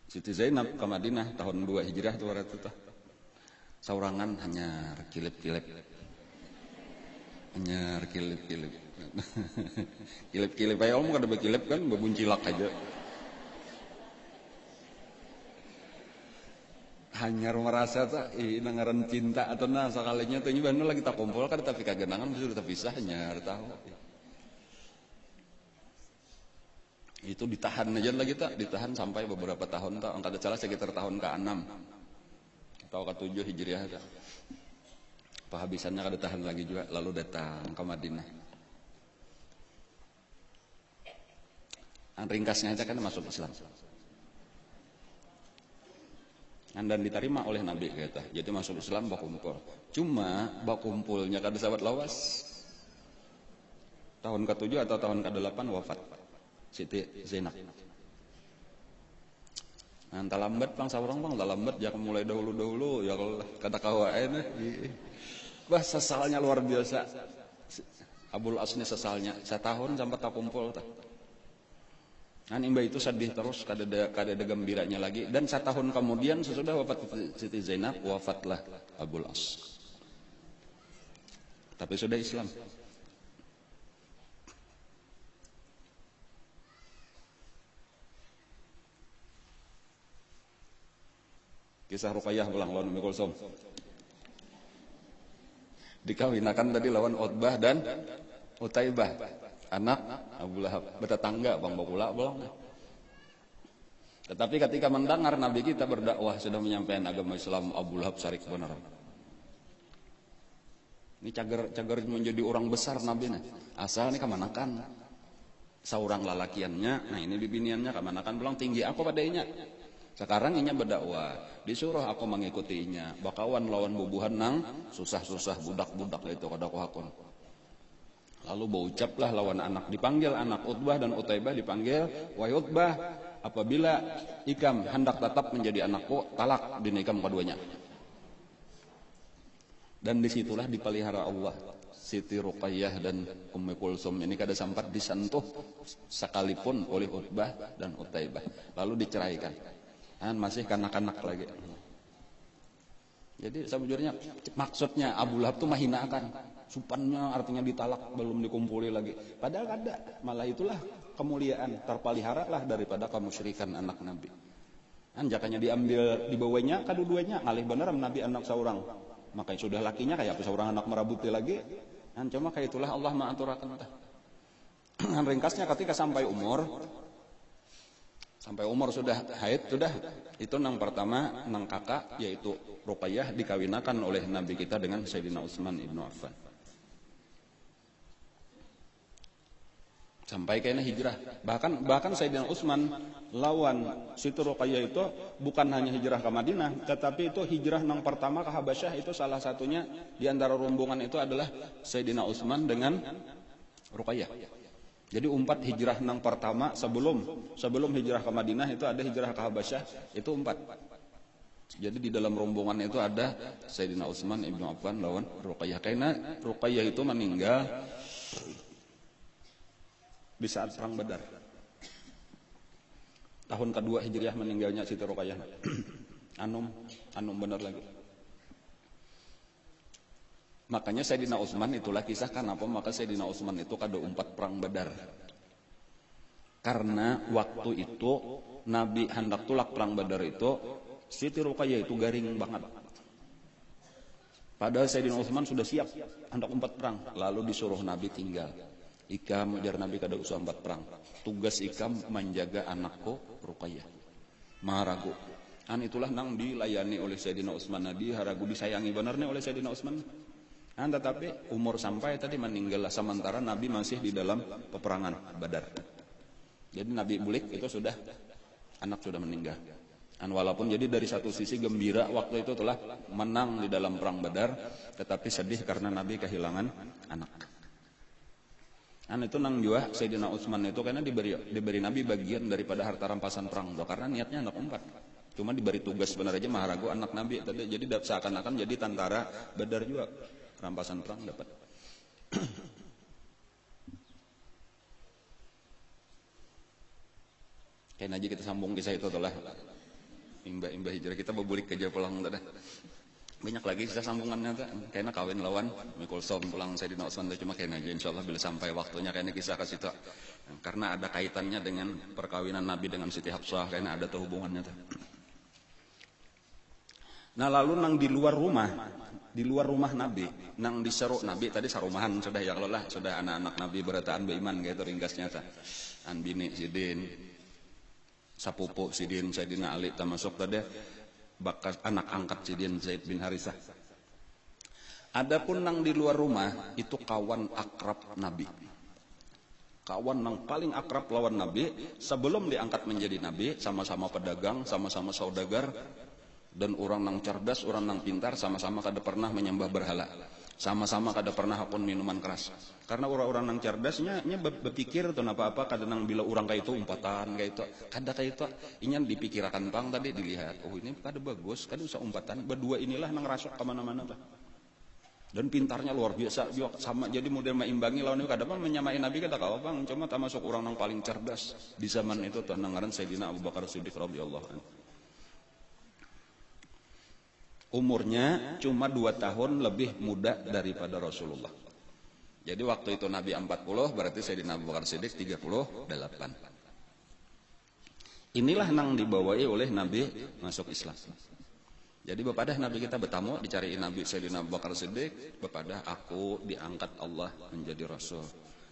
Speaker 1: Siti Zainab ke Madinah tahun 2 Hijrah itu waktu itu. Saurangan hanya kilip-kilip. Hanya kilip-kilip. Kilip-kilip aja om kada berkilip kan berbuncilak aja. Hanya merasa tak nangaran cinta atau nah sekalinya tuh ini baru lagi tak kumpul kan tapi kagenangan sudah terpisah hanya tahu. Itu ditahan aja lagi tak, ditahan sampai beberapa tahun tak, angkat salah sekitar tahun ke-6 atau ke-7 Hijriah tak. Penghabisannya kada tahan lagi juga, lalu datang ke Madinah. Ringkasnya aja kan masuk Islam. Dan diterima oleh Nabi kata. Jadi masuk Islam bakumpul. Cuma bakumpulnya kada sahabat lawas. Tahun ke-7 atau tahun ke-8 wafat Siti Zainab. Nah, lambat bang saurang bang, lambat jangan mulai dahulu-dahulu ya kalau kata kawain wah sesalnya luar biasa. Abul Asni sesalnya setahun sampai tak kumpul tak. Kan imba itu sedih terus kada ada gembiranya lagi dan setahun kemudian sesudah wafat Siti Zainab wafatlah Abul As. Tapi sudah Islam. Kisah Ruqayyah pulang lawan Ummi Kulsum. Dikawinakan tadi lawan Utbah dan Utaibah, anak Abu Lahab, bertetangga bang bakula pulang. Tetapi ketika mendengar Nabi kita berdakwah sudah menyampaikan agama Islam, Abu Lahab sarik benar. Ini cager menjadi orang besar Nabi nih. Asal nih kemanakan seorang lalakiannya, nah ini bibiniannya kemanakan pulang tinggi aku padanya. Sekarang inya berdakwah, disuruh aku mengikutinya. Bakawan lawan bubuhan nang susah-susah budak-budak itu kada aku hakun. Lalu berucaplah lawan anak, dipanggil anak Utbah dan Utaibah dipanggil, wahai Utbah, apabila Ikam hendak tetap menjadi anakku, talak bini Ikam keduanya. Dan disitulah dipelihara Allah Siti Ruqayyah dan Ummi Kulsum ini kada sempat disentuh sekalipun oleh Utbah dan Utaibah. Lalu diceraikan. Dan masih kanak-kanak lagi. Jadi sebetulnya maksudnya Abu Lahab itu menghinakan. Supannya artinya ditalak belum dikumpuli lagi. Padahal kada. Malah itulah kemuliaan. Terpelihara lah daripada kemusyrikan anak Nabi. Anjakannya diambil dibawanya kedua-duanya. Ngalih benar Nabi anak seorang. Makanya sudah lakinya kayak seorang anak merabuti lagi. Dan cuma kayak itulah Allah ma'aturakan. Ringkasnya ketika sampai umur sudah haid sudah itu nang pertama nang kakak yaitu Ruqayyah dikawinakan oleh Nabi kita dengan Sayyidina Utsman ibnu Affan sampai kena hijrah bahkan Sayyidina Utsman lawan Siti Ruqayyah itu bukan hanya hijrah ke Madinah tetapi itu hijrah nang pertama ke Habasyah itu salah satunya di antara rombongan itu adalah Sayyidina Utsman dengan Ruqayyah Jadi umpat hijrah nang pertama sebelum hijrah ke Madinah itu ada hijrah ke Habasyah, itu umpat. Jadi di dalam rombongan itu ada Sayyidina Utsman ibnu Affan lawan Ruqayyah. Karena Ruqayyah itu meninggal di saat perang Badar. Tahun kedua hijriah meninggalnya Siti Ruqayyah. Anum benar lagi. Makanya Sayyidina Utsman itulah kisah kenapa maka Sayyidina Utsman itu kada umpat perang Badar. Karena waktu itu Nabi hendak tulak perang Badar itu Siti Ruqayyah itu garing banget. Padahal Sayyidina Utsman sudah siap hendak umpat perang, lalu disuruh Nabi tinggal. Ikam ujar Nabi kada usah umpat perang. Tugas ikam menjaga anakku Ruqayyah. Maharagu. Itulah nang dilayani oleh Sayyidina Utsman. Nabi haragu disayangi benarnya oleh Sayyidina Utsman. Tetapi umur sampai tadi meninggal sementara Nabi masih di dalam peperangan Badar. Jadi Nabi bulik itu sudah anak sudah meninggal. Walaupun jadi dari satu sisi gembira waktu itu telah menang di dalam perang Badar, tetapi sedih karena Nabi kehilangan anak. Itu nang jua Sayyidina Utsman itu karena diberi Nabi bagian daripada harta rampasan perang itu karena niatnya anak umpat. Cuma diberi tugas benar aja maharagu anak Nabi tadi jadi seakan-akan jadi tentara Badar juga rampasan perang dapat. Kayak aja kita sambung kisah itu telah imbah hijrah kita bebulik kerja pulang tadi. Banyak lagi kisah sambungannya tuh. Kayaknya kawin lawan Mikul Som pulang Sayyidina Utsman itu cuma kayaknya aja insyaallah bila sampai waktunya kayaknya kisah ke situ. Karena ada kaitannya dengan perkawinan Nabi dengan Siti Hafsah kayaknya ada tuh hubungannya tuh. Nah lalu nang di luar rumah Nabi, nang diseru Nabi tadi sarumahan sudah ya kalau lah sudah anak-anak Nabi berataan beiman gitu ringkasnya tuh. Bini Sidin, sapupu Sidin, Sayyidina Ali termasuk tadi bakas anak angkat Sidin Zaid bin Harithah. Adapun nang di luar rumah itu kawan akrab Nabi. Kawan nang paling akrab lawan Nabi sebelum diangkat menjadi Nabi, sama-sama pedagang, sama-sama saudagar dan orang nang cerdas, orang nang pintar, sama-sama kada pernah menyembah berhala. Sama-sama kada pernah hakun minuman keras. Karena orang-orang nang cerdasnya berpikir tuh apa-apa kada nang bila orang kayak itu umpatan kayak itu. Kada kayak itu inya dipikirkan pang tadi dilihat. Oh ini kada bagus, kada usah umpatan. Berdua inilah nang rasuk ke mana-mana tuh. Dan pintarnya luar biasa juga sama jadi model meimbangi lawan itu kada pun menyamai Nabi kada kawa bang. Cuma termasuk orang nang paling cerdas di zaman itu tuh nang ngaran Sayyidina Abu Bakar Siddiq radhiyallahu anhu. Umurnya cuma 2 tahun lebih muda daripada Rasulullah. Jadi waktu itu Nabi 40, berarti Sayyidina Abu Bakar Siddiq 38. Inilah nang dibawai oleh Nabi masuk Islam. Jadi bepadah Nabi kita bertamu, dicariin Nabi Sayyidina Abu Bakar Siddiq, bepadah aku diangkat Allah menjadi Rasul.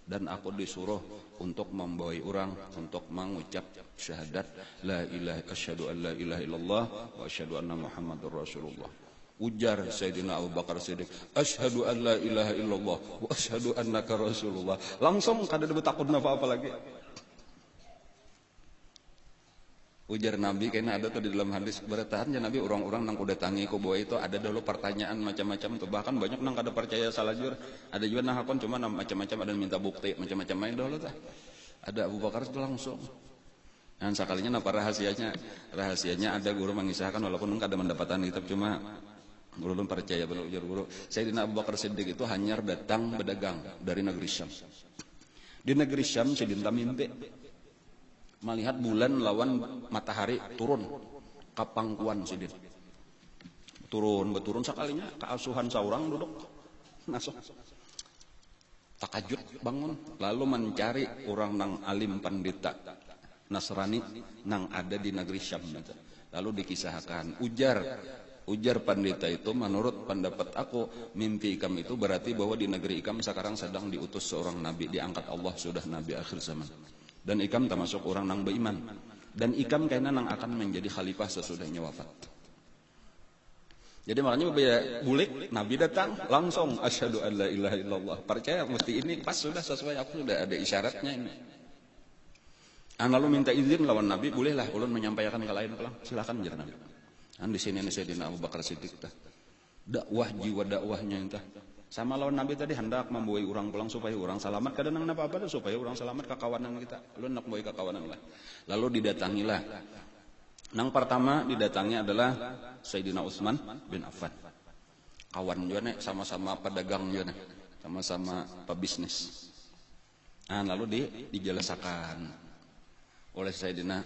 Speaker 1: Dan aku disuruh untuk membawai orang untuk mengucap syahadat la ilaha asyhadu an la ilaha illallah wa asyhadu anna muhammadur rasulullah. Ujar Sayyidina Abu Bakar Siddiq, asyhadu an la ilaha illallah wa asyhadu annaka rasulullah. Langsung kada ada takut apa-apa lagi. Ujar Nabi kayaknya ada tuh di dalam hadis bertahan ya Nabi orang-orang nang kuda tangi ku bawa itu ada dulu pertanyaan macam-macam tuh bahkan banyak nang kada percaya salajur ada juga nang hakon cuma macam-macam ada minta bukti macam-macam main dulu tuh ada Abu Bakar itu langsung dan sekalinya apa rahasianya ada guru mengisahkan walaupun kada mendapatkan kitab cuma guru belum percaya berujar guru Sayyidina Abu Bakar Siddiq itu hanya datang berdagang dari negeri Syam. Di negeri Syam Sayyidina mimpi melihat bulan lawan matahari turun ke pangkuan Sidin. Turun sekalinya ke asuhan saurang duduk masuk. Takajud bangun lalu mencari orang nang alim pandita Nasrani nang ada di negeri Syam. Lalu dikisahkan ujar pandita itu menurut pendapat aku mimpi ikam itu berarti bahwa di negeri ikam sekarang sedang diutus seorang nabi diangkat Allah sudah nabi akhir zaman. Dan ikam termasuk orang nang beriman. Dan ikam kayaknya nang akan menjadi khalifah sesudahnya wafat. Jadi makanya bulik Nabi datang langsung asyhadu an la ilaha illallah. Percaya mesti ini pas sudah sesuai aku sudah ada isyaratnya ini. Lalu minta izin lawan Nabi, bolehlah ulun menyampaikan ke lain pulang. Silakan jar Nabi. Di sini Sayyidina Abu Bakar Siddiq tah. Dakwah jiwa dakwahnya entah. Sama lawan Nabi tadi hendak membawa orang pulang supaya orang selamat. Kadang nang apa tuh supaya orang selamat ke kawanan kita. Lu nak bawa ke kawanan lah. Lalu didatangilah. Nang pertama didatangi adalah Sayyidina Utsman bin Affan. Kawan juga nih, sama-sama pedagang juga nih, sama-sama pebisnis. Nah, lalu dijelasakan oleh Sayyidina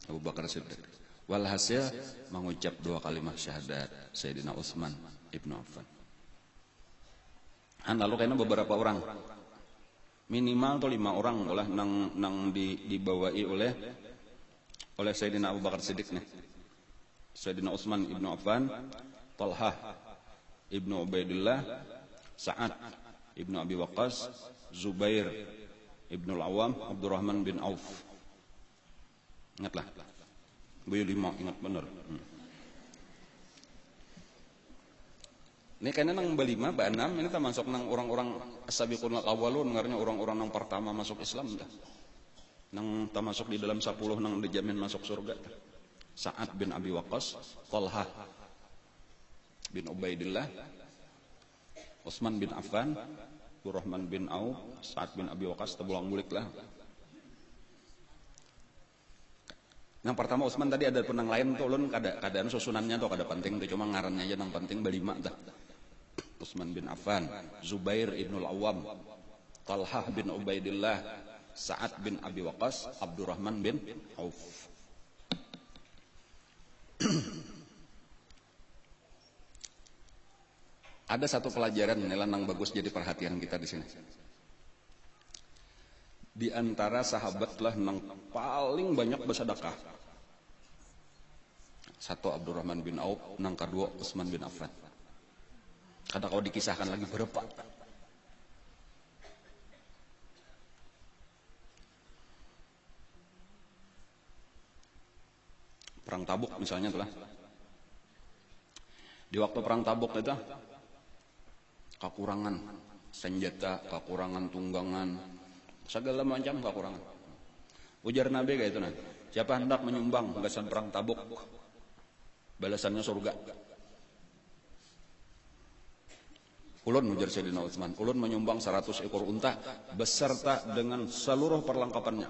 Speaker 1: Abu Bakar Siddiq. Walhasil mengucap 2 kalimat syahadat Sayyidina Utsman ibnu Affan. Lalu kayaknya beberapa orang, minimal tuh 5 orang olah nang dibawai oleh Sayyidina Abu Bakar Siddiq nih. Sayyidina Utsman ibnu Affan, Talhah ibnu Ubaidillah, Sa'ad ibnu Abi Waqqas, Zubair ibnu Al-Awwam, Abdurrahman bin Auf. Ingatlah, gue 5 ingat bener. Ini kayaknya nang berlima, enam ini termasuk nang orang-orang as-sabiqun al-awwalun, ngarnya orang-orang nang pertama masuk Islam dah. Nang termasuk di dalam 10 nang dijamin masuk surga. Sa'ad bin Abi Waqqas, Talhah bin Ubaidillah, Utsman bin Affan, Abdurrahman bin Auf, Sa'ad bin Abi Waqqas, tebulang bulik lah. Yang pertama Utsman tadi ada penang lain tuh, ulun keadaan susunannya tuh kada penting tuh, cuma ngarannya aja nang penting berlima dah. Utsman bin Affan, Zubair ibnul Awwam, Talhah bin Ubaidillah, Sa'ad bin Abi Waqqas, Abdurrahman bin Auf. Ada satu pelajaran nang bagus jadi perhatian kita di sini. Di antara sahabat lah nang paling banyak bersedekah. Satu Abdurrahman bin Auf, nang kedua Utsman bin Affan. Kada kau dikisahkan lagi berapa. Perang Tabuk misalnya itulah. Di waktu perang Tabuk itu kekurangan senjata, kekurangan tunggangan, segala macam kekurangan. Ujar Nabi kayak itu nah, siapa hendak menyumbang balasan perang Tabuk, balasannya surga. Ulun ujar Sayyidina Utsman, ulun menyumbang 100 ekor unta beserta dengan seluruh perlengkapannya.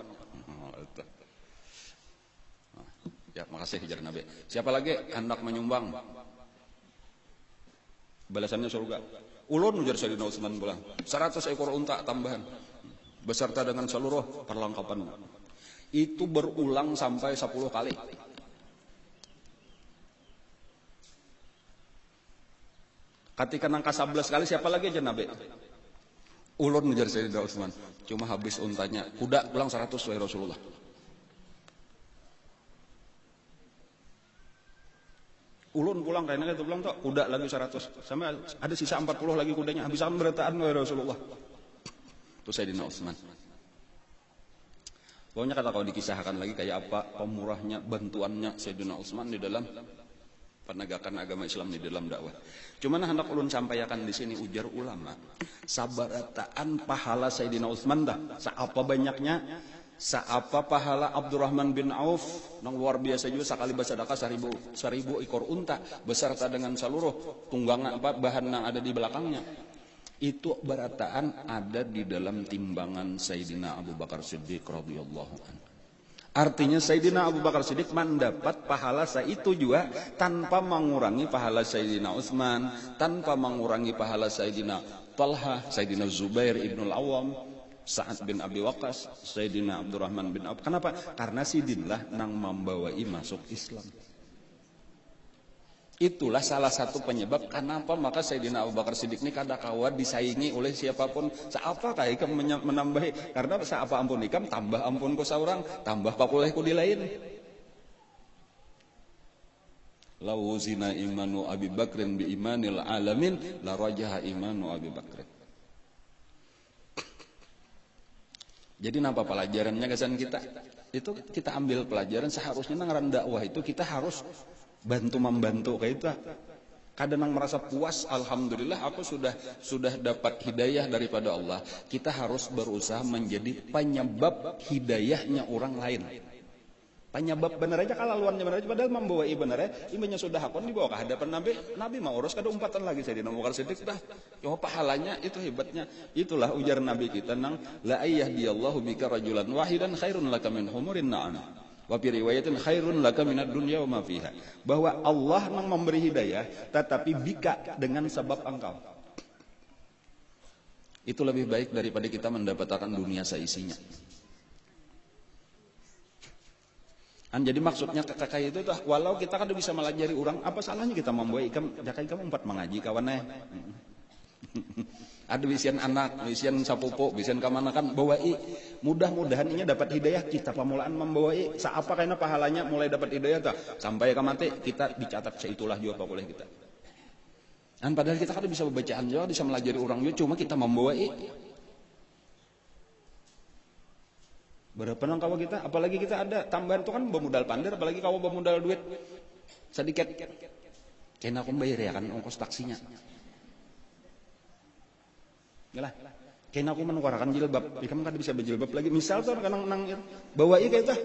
Speaker 1: Ya, makasih ujar Nabi. Siapa lagi hendak menyumbang balasannya surga? Ulun ujar Sayyidina Utsman pula, 100 ekor unta tambahan beserta dengan seluruh perlengkapannya. Itu berulang sampai 10 kali. Ketika nangka 11 kali siapa lagi aja Nabi? Ulun ujar Sayyidina Utsman, cuma habis untanya, kuda pulang 100 wahai Rasulullah. Ulun pulang kayaknya itu pulang tuh kuda lagi 100, sama ada sisa 40 lagi kudanya, habisan berataan wahai Rasulullah. Itu Sayyidina Utsman. Pokoknya kata kau dikisahkan lagi kayak apa pemurahnya, bantuannya Sayyidina Utsman di dalam penegakan agama Islam di dalam dakwah. Cuman hendak ulun sampaikan di sini ujar ulama, sabarataan pahala Sayyidina Utsman dah, seapa banyaknya, seapa pahala Abdurrahman bin Auf, nang luar biasa juga sekali bersedekah 1000 ekor unta beserta dengan seluruh tunggangan bahan yang ada di belakangnya. Itu barataan ada di dalam timbangan Sayyidina Abu Bakar Siddiq radhiyallahu anhu. Artinya Sayyidina Abu Bakar Siddiq mendapat pahala itu juga tanpa mengurangi pahala Sayyidina Utsman, tanpa mengurangi pahala Sayyidina Talha, Sayyidina Zubair ibnul Awwam, Sa'ad bin Abi Waqqas, Sayyidina Abdurrahman bin Auf. Kenapa? Karena sidinlah nang membawai masuk Islam. Itulah salah satu penyebab kenapa maka Sayyidina Abu Bakar Siddiq ini kada kawa disaingi oleh siapapun. Seapa kah ikam menambahi? Karena seapa ampun ikam tambah ampun ku saurang, tambah pakuleh ku di lain. Lau zina imanu Abi Bakrin bi imanil alamin la rajaha imanu Abi Bakrin. Jadi napa pelajarannya kesan kita? Itu kita ambil pelajaran seharusnya nang dakwah itu kita harus bantu membantu kayak itu. Kadang merasa puas, alhamdulillah aku sudah dapat hidayah daripada Allah. Kita harus berusaha menjadi penyebab hidayahnya orang lain. Penyebab bener aja kalaluannya bener aja padahal membawa bener ya imanya sudah hakon dibawa ke hadapan Nabi mau urus kada umpatan lagi Sayyidina Abu Bakar Siddiq dah cuma pahalanya itu hebatnya itulah ujar Nabi kita nang la ayyahdiyallahu bika rajulan wahidan khairun laka min humurin na'am wa fi riwayatin khairun laka minad dunya wa ma fiha bahwa Allah nang memberi hidayah tetapi bika dengan sebab engkau itu lebih baik daripada kita mendapatkan dunia seisinya. Jadi maksudnya kakak itu tuh, walau kita kan bisa melajari orang, apa salahnya kita membawa ikam, jakai kamu empat mengaji kawannya. Ada bisian anak, bisian sapupu, bisian kamana kan bawai. Mudah-mudahan ini dapat hidayah kita pemulaan membawai. Seapa karena pahalanya mulai dapat hidayah tuh, sampai ke mati kita dicatat seitulah juga boleh kita. Dan padahal kita kan bisa bacaan juga, bisa melajari orang juga, cuma kita membawai. Berapa nang kawa kita, apalagi kita ada tambahan itu kan bermodal pandar, apalagi kawa bermodal duit sedikit, kena aku bayar ya kan ongkos taksinya, yalah, kena aku menukarakan jilbab, kamu kan bisa berjilbab lagi, misal tuh kan nang bawa kayak itu,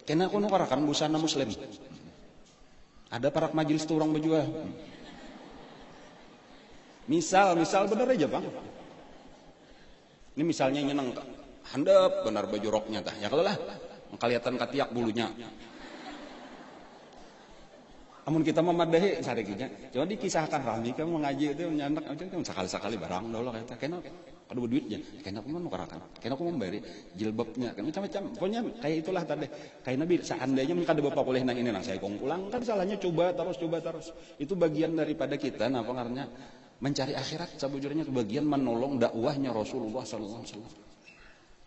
Speaker 1: kena aku menukarakan busana muslim, ada parak majelis tuh orang berjual, misal bener aja bang, ini misalnya nyenang handap benar baju roknya tah ya kalau lah kelihatan katiak bulunya amun kita memadahi sarikinya cuma dikisahkan rami kamu mengaji itu nyandak aja sekali-sekali barang dulu kata kena ada duitnya kena aku menukarakan kena aku memberi jilbabnya kan macam-macam pokoknya kayak itulah tadi kayak Nabi seandainya mereka ada bapak boleh nang ini nang saya kong pulang kan salahnya coba terus itu bagian daripada kita nah pengarnya mencari akhirat sebujurnya bagian menolong dakwahnya Rasulullah sallallahu alaihi wasallam.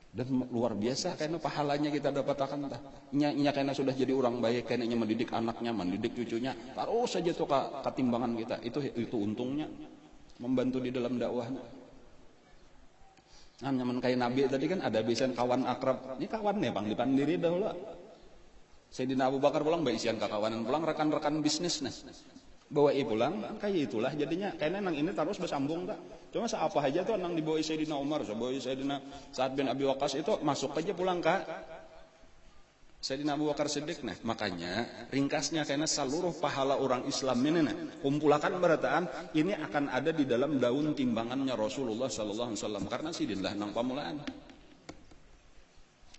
Speaker 1: Dan luar biasa karena pahalanya kita dapatkan dah. Nya karena sudah jadi orang baik, karena mendidik anaknya, mendidik cucunya, terus saja tuh ketimbangan kita. Itu untungnya membantu di dalam dakwahnya. Nah, nyaman kayak Nabi tadi kan ada biasanya kawan akrab. Ini kawannya bang di pandiri dahulu. Sayyidina Abu Bakar pulang baisian kakawanan pulang rekan-rekan bisnis nih. Bawa pulang kayak itulah jadinya kayaknya nang ini terus bersambung tak cuma seapa aja tuh nang dibawa Sayyidina Umar bawa Sayyidina Sa'ad bin Abi Waqqas itu masuk aja pulang kak Sayyidina Abu Bakar Siddiq nah makanya ringkasnya karena seluruh pahala orang Islam ini nah kumpulakan berataan ini akan ada di dalam daun timbangannya Rasulullah sallallahu alaihi wasallam karena sidinlah nang pamulaan.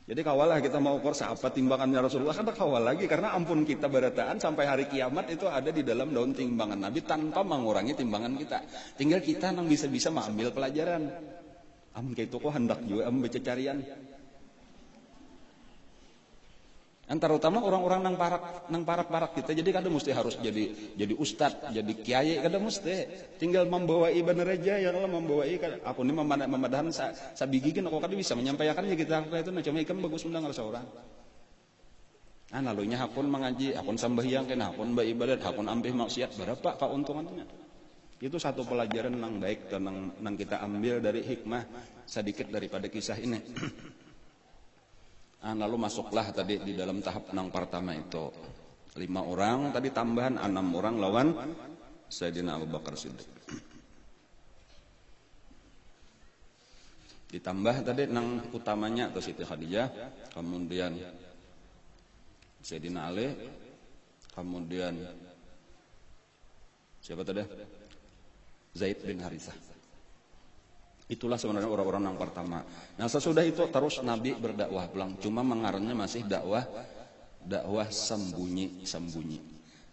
Speaker 1: Jadi kawalah kita mau ukur apa timbangannya Rasulullah kan kawal lagi karena ampun kita berataan sampai hari kiamat itu ada di dalam daun timbangan Nabi tanpa mengurangi timbangan kita. Tinggal kita nang bisa-bisa mengambil pelajaran. Amun kayak itu kok hendak juga amun baca carian. Antara utama orang-orang nang parak kita jadi kadang mesti harus jadi ustad, jadi kiai kadang mesti tinggal membawa bener aja ya Allah membawa apa ini memadahan sabigikin kok kadang bisa menyampaikan ya kita itu nah cuma ikan bagus undang rasa orang. Nah lalunya hakun mengaji, hakun sambahyang kena hakun beribadat, hakun ampih maksiat berapa keuntungannya? Itu satu pelajaran nang baik dan nang kita ambil dari hikmah sedikit daripada kisah ini. Lalu masuklah tadi di dalam tahap nang pertama itu 5 orang tadi tambahan 6 orang lawan Sayyidina Abu Bakar Siddiq. Ditambah tadi nang utamanya atau Siti Khadijah, kemudian Sayyidina Ali, kemudian siapa tadi? Zaid bin Harithah. Itulah sebenarnya orang-orang yang pertama. Nah sesudah itu terus Nabi berdakwah pulang. Cuma mengarangnya masih dakwah sembunyi.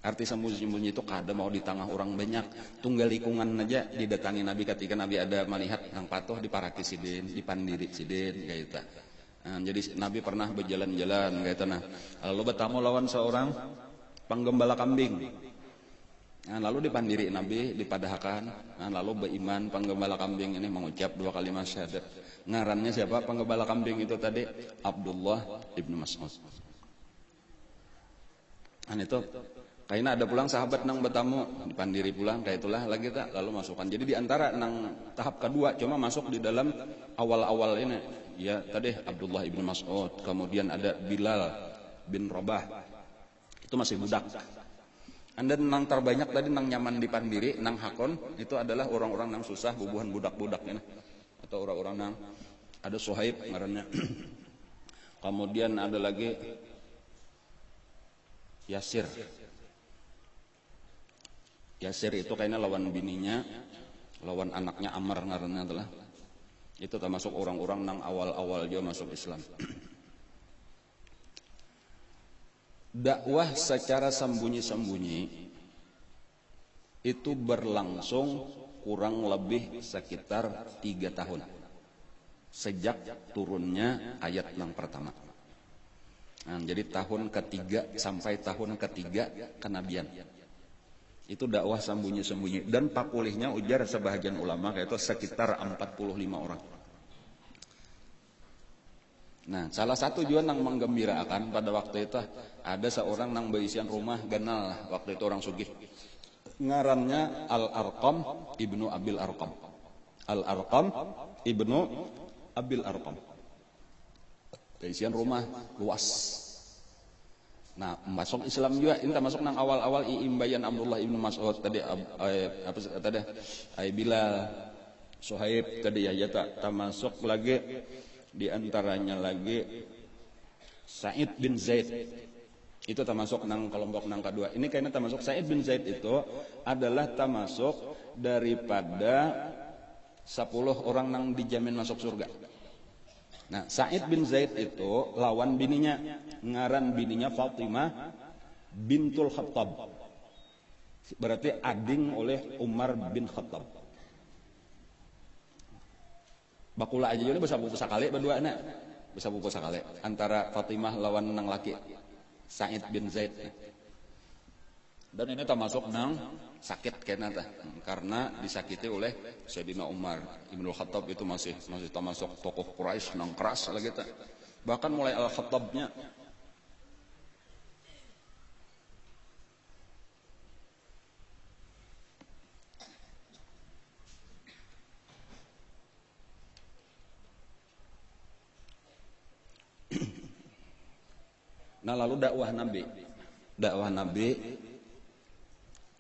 Speaker 1: Arti sembunyi itu kadang mau di tengah orang banyak. Tunggal lingkungan aja didatangi Nabi ketika Nabi ada melihat yang patuh di paraki sidin, di pandiri sidin kayak itu. Nah, jadi Nabi pernah berjalan-jalan kayak itu. Nah, lalu bertamu lawan seorang penggembala kambing. Nah, lalu dipandiri Nabi dipadahkan. Nah, lalu beriman penggembala kambing ini mengucap 2 kalimat syahadat. Ngarannya siapa penggembala kambing itu tadi? Abdullah ibnu Mas'ud. Nah itu kayaknya ada pulang sahabat nang bertamu dipandiri pulang kayak itulah lagi tak lalu masukkan. Jadi diantara nang tahap kedua cuma masuk di dalam awal-awal ini. Ya tadi Abdullah ibnu Mas'ud, kemudian ada Bilal bin Rabah. Itu masih budak. Anda nang terbanyak tadi nang nyaman dipandiri, nang hakon itu adalah orang-orang nang susah bubuhan budak-budak ini. Atau orang-orang nang ada Suhaib ngarannya. Kemudian ada lagi Yasir. Yasir itu kayaknya lawan bininya, lawan anaknya Amr ngaranna adalah. Itu termasuk orang-orang nang awal-awal dia masuk Islam. Dakwah secara sembunyi-sembunyi itu berlangsung kurang lebih sekitar 3 tahun sejak turunnya ayat yang pertama. Nah, jadi tahun ketiga sampai tahun ketiga kenabian itu dakwah sembunyi-sembunyi, dan pakulihnya ujar sebahagian ulama yaitu sekitar 45 orang. Nah, salah satu juga nang menggembirakan pada waktu itu ada seorang nang berisian rumah ganal waktu itu orang sugih. Ngarannya Al-Arqam ibnu Abil Arqam. Al-Arqam ibnu Abil Arqam. Berisian rumah luas. Nah, masuk Islam juga ini termasuk nang awal-awal Imbayan Abdullah ibnu Mas'ud tadi apa tadi Bilal, Suhaib tadi ya tak masuk lagi. Di antaranya lagi Sa'id bin Zaid. Itu termasuk nang kelompok nang kedua. Ini kayaknya termasuk Sa'id bin Zaid itu adalah termasuk daripada 10 orang nang dijamin masuk surga. Nah, Sa'id bin Zaid itu lawan bininya, ngaran bininya Fatimah bintul Khattab. Berarti ading oleh Umar bin Khattab. Bakula aja juga bisa buku sakali berdua anak. Bisa buku sakali antara Fatimah lawan nang laki Sa'id bin Zaid. Dan ini termasuk nang sakit kayaknya karena disakiti oleh Sayyidina Umar Ibnu Khattab. Itu masih termasuk tokoh Quraisy nang keras lagi tak. Bahkan mulai Al-Khattabnya Nah, lalu dakwah Nabi,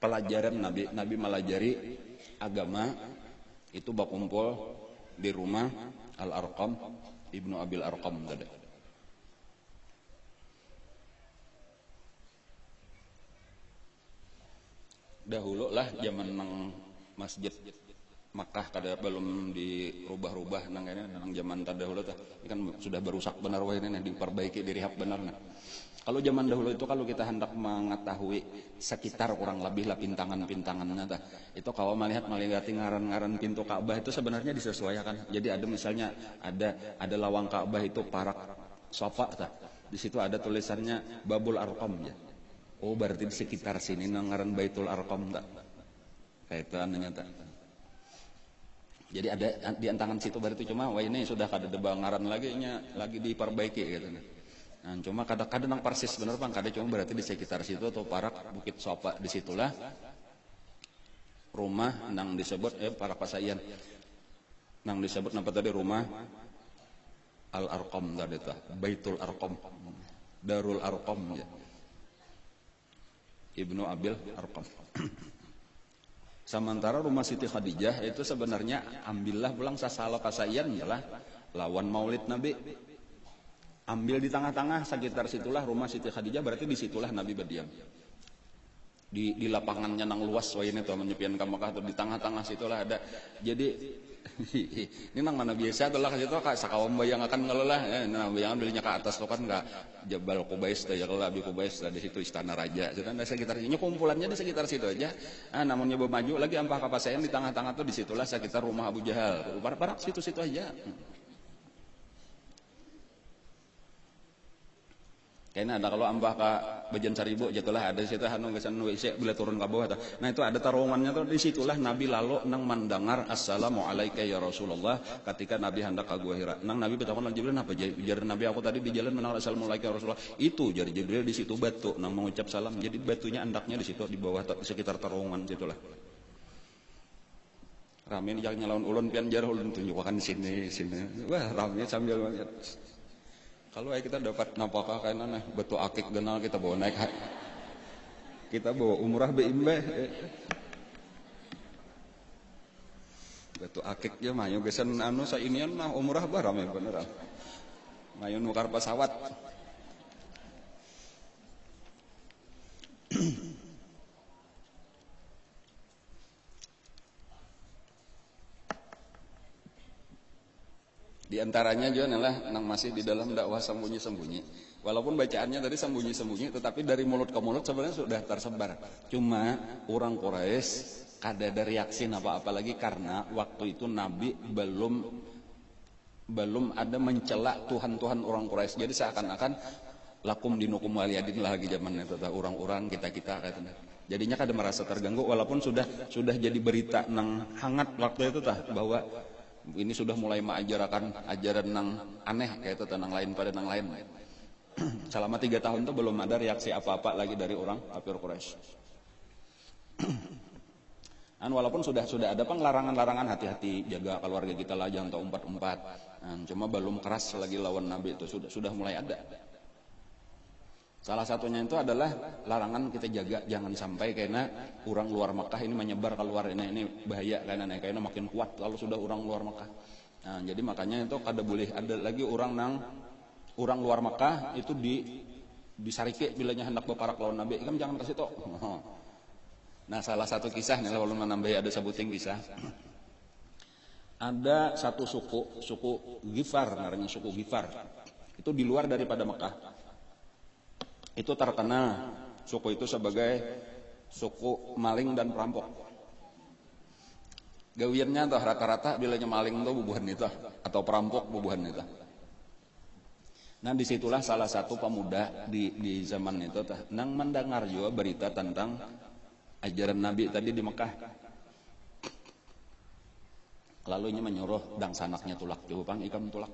Speaker 1: pelajaran Nabi melajari agama itu berkumpul di rumah Al-Arqam ibnu Abil Arqam tadi. Dahulu lah zaman nang masjid Makkah kada belum dirubah-rubah nang zaman terdahulu tah. Ini kan sudah berusak benar wah ini diperbaiki direhab benar nah. Kalau zaman dahulu itu kalau kita hendak mengetahui sekitar kurang lebih lah pintangan-pintangannya tah. Itu kalau melihat ngaran-ngaran pintu Ka'bah itu sebenarnya disesuaikan. Jadi ada misalnya ada lawang Ka'bah itu parak sofa tah. Di situ ada tulisannya Babul Arqam ya. Oh, berarti di sekitar sini nang ngaran Baitul Arqam tah. Kayak itu ananya tah. Jadi ada di antangan situ berarti cuma wah ini sudah kada ada bangaran lagi diperbaiki gitu. Nah, cuma kadang-kadang nang persis bener Bang, kada cuma berarti di sekitar situ atau parak Bukit Sopa disitulah rumah nang disebut parak Pasayan. Nang disebut napa tadi rumah Al-Arqam tadi tah, Baitul Arqam. Darul Arqam ya. Ibnu Abil Arqam. Sementara rumah Siti Khadijah itu sebenarnya ambillah pulang sasalo Pasayan ialah lawan Maulid Nabi. Ambil di tengah-tengah sekitar situlah rumah Siti Khadijah, berarti disitulah Nabi berdiam. Di lapangannya nang luas wah ini tuh menyepian ka Mekah tuh di tengah-tengah situlah ada. Jadi ini nang mana biasa tuh lah ke situ kak sakawam bayang akan ngelelah nah bayangan belinya ke atas tuh kan enggak Jabal Qubais tuh ya kalau Abi Qubais di situ istana raja. Jadi di sekitar sini kumpulannya di sekitar situ aja. Namun nyoba maju lagi ampah Pasayan di tengah-tengah tuh disitulah sekitar rumah Abu Jahal. Parak situ-situ aja. Kayaknya ada kalau ampah ke Bejan Seribu jatuhlah ada di situ hanu gesan WC bila turun ke bawah. Nah itu ada terowongannya tuh di situlah Nabi lalu nang mendengar assalamu alayka ya Rasulullah ketika Nabi hendak ka Gua Hira. Nang Nabi bertakon Jibril apa jar Nabi aku tadi di jalan mendengar assalamu alayka ya Rasulullah. Itu jar Jibril di situ batu nang mengucap salam. Jadi batunya andaknya di situ di bawah sekitar terowongan situlah. Rame jangan nyalaun ulun pian jar ulun tunjukkan sini. Wah rame sambil banget. Kalau kita dapat napakah kayaknya betul akik genal kita bawa naik kita bawa umrah beimbe betul akik ya mah gesan anu sainian mah umrah barang ya beneran mayu nukar pesawat Di antaranya juga adalah nang masih di dalam dakwah sembunyi-sembunyi. Walaupun bacaannya tadi sembunyi-sembunyi, tetapi dari mulut ke mulut sebenarnya sudah tersebar. Cuma orang Quraisy kada ada reaksi apa-apa lagi karena waktu itu Nabi belum ada mencela Tuhan-Tuhan orang Quraisy. Jadi seakan-akan lakum dinukum waliyadin lagi zaman itu orang-orang kita-kita katanya. Jadinya kada merasa terganggu walaupun sudah jadi berita nang hangat waktu itu bahwa ini sudah mulai mengajarkan ajaran nang aneh kayak itu nang lain pada nang lain. Selama 3 tahun itu belum ada reaksi apa-apa lagi dari orang kafir Quraisy. Walaupun sudah ada larangan-larangan hati-hati jaga keluarga kita lah jangan umpat-umpat. Cuma belum keras lagi lawan Nabi itu sudah mulai ada. Salah satunya itu adalah larangan kita jaga jangan sampai karena orang luar Makkah ini menyebar keluar ini bahaya karena makin kuat kalau sudah orang luar Makkah. Jadi makanya itu kada boleh ada lagi orang luar Makkah itu disarike bilanya hendak berparak lawan Nabi. Kan jangan kasih tok. Nah, salah satu kisah nih kalau menambah ada sebuting kisah. Ada satu suku Ghifar, namanya suku Ghifar. Itu di luar daripada Mekah. Itu terkenal suku itu sebagai suku maling dan perampok. Gawiannya tuh rata-rata bilanya maling tuh bubuhan itu atau perampok bubuhan itu. Nah disitulah salah satu pemuda di zaman itu nang mendengar juga berita tentang ajaran Nabi tadi di Mekah. Lalu menyuruh dang sanaknya tulak jawabang ikam tulak.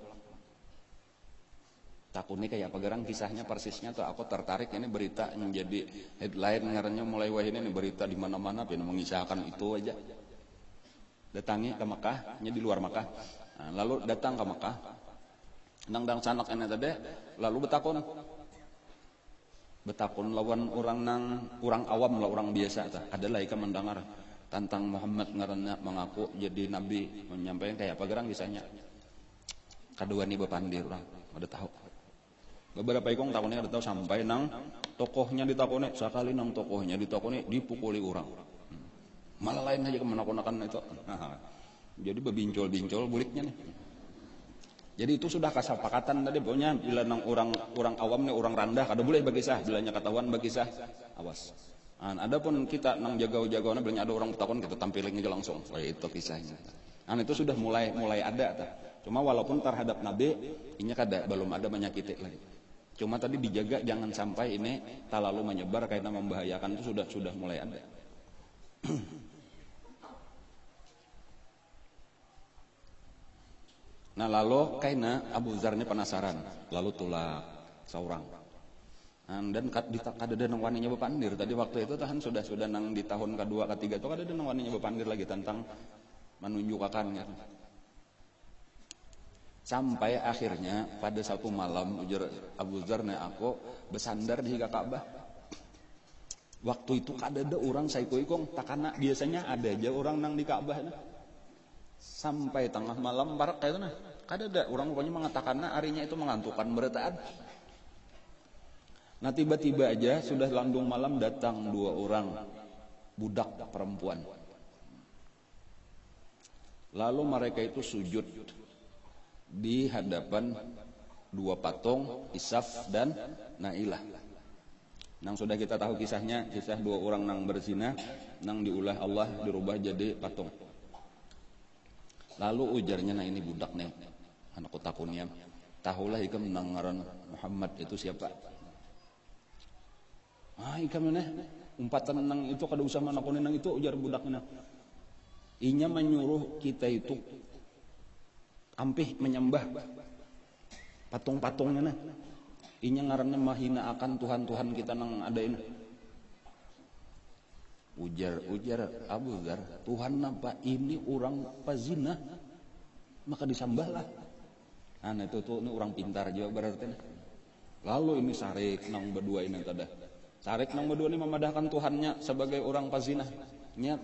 Speaker 1: Takutnya kayak apa gerang kisahnya persisnya tuh aku tertarik ini berita yang jadi headline ngarannya mulai wah ini berita di mana-mana pengen mengisahkan itu aja. Datangi ke Mekah, di luar Mekah. Nah, lalu datang ke Mekah. Nang sanak ini tadi lalu betakun lawan orang awam lah orang biasa tah. Adalah ikam mendengar tentang Muhammad ngarannya mengaku jadi nabi menyampaikan kayak apa gerang kisahnya. Kedua nih bepandir orang ada tahu. Beberapa ikong tahunya ada tahu sampai nang tokohnya ditakoni sekali nang tokohnya ditakoni dipukuli orang. Malah lain aja kemenak-menakan itu. Jadi bebincol-bincol buliknya nih. Jadi itu sudah kesepakatan tadi pokoknya bila nang orang awam nih orang randah kada boleh berkisah bilanya ketahuan berkisah awas. Adapun kita nang jaga-jagana bilanya ada orang bertakon kita tampilin aja langsung. Itu kisahnya. Itu sudah mulai ada ta. Cuma walaupun terhadap Nabi ini kada belum ada menyakiti lagi. Cuma tadi dijaga jangan sampai ini terlalu menyebar karena membahayakan itu sudah mulai ada. Nah lalu karena Abu Dzar ini penasaran lalu tulak seorang. Dan kada ada nang waninya bepandir tadi waktu itu tahan sudah nang di tahun kedua ketiga itu kada ada nang waninya bepandir lagi tentang menunjukkan ya. Sampai akhirnya pada satu malam ujar Abu Dzar aku bersandar di Ka'bah. Waktu itu kada ada orang saiko-ikong takana biasanya ada aja orang nang di Ka'bah nah. Sampai tengah malam barak kayak itu nah. Kada ada orang pokoknya mengatakan harinya itu mengantukkan berataan. Nah tiba-tiba aja sudah landung malam datang 2 orang budak perempuan. Lalu mereka itu sujud di hadapan 2 patung Isaf dan Nailah. Nang sudah kita tahu kisah 2 orang nang berzina, nang diulah Allah dirubah jadi patung. Lalu ujarnya nah ini budak nih, anakku takunya. Tahulah ikam nang ngaran Muhammad itu siapa? Ikam mana? Umpatan nang itu kada usah manakunin nang itu ujar budaknya. Inya menyuruh kita itu ampih menyembah patung-patungnya nah. Inya ngarannya mahina akan Tuhan-Tuhan kita nang ada ini. Ujar Abu Dzar, Tuhan apa ini orang pazina maka disambahlah. Itu tuh ini orang pintar juga berarti. Lalu ini sarik nang berdua ini tada. Sarik nang berdua ini memadahkan Tuhannya sebagai orang pazina. Nya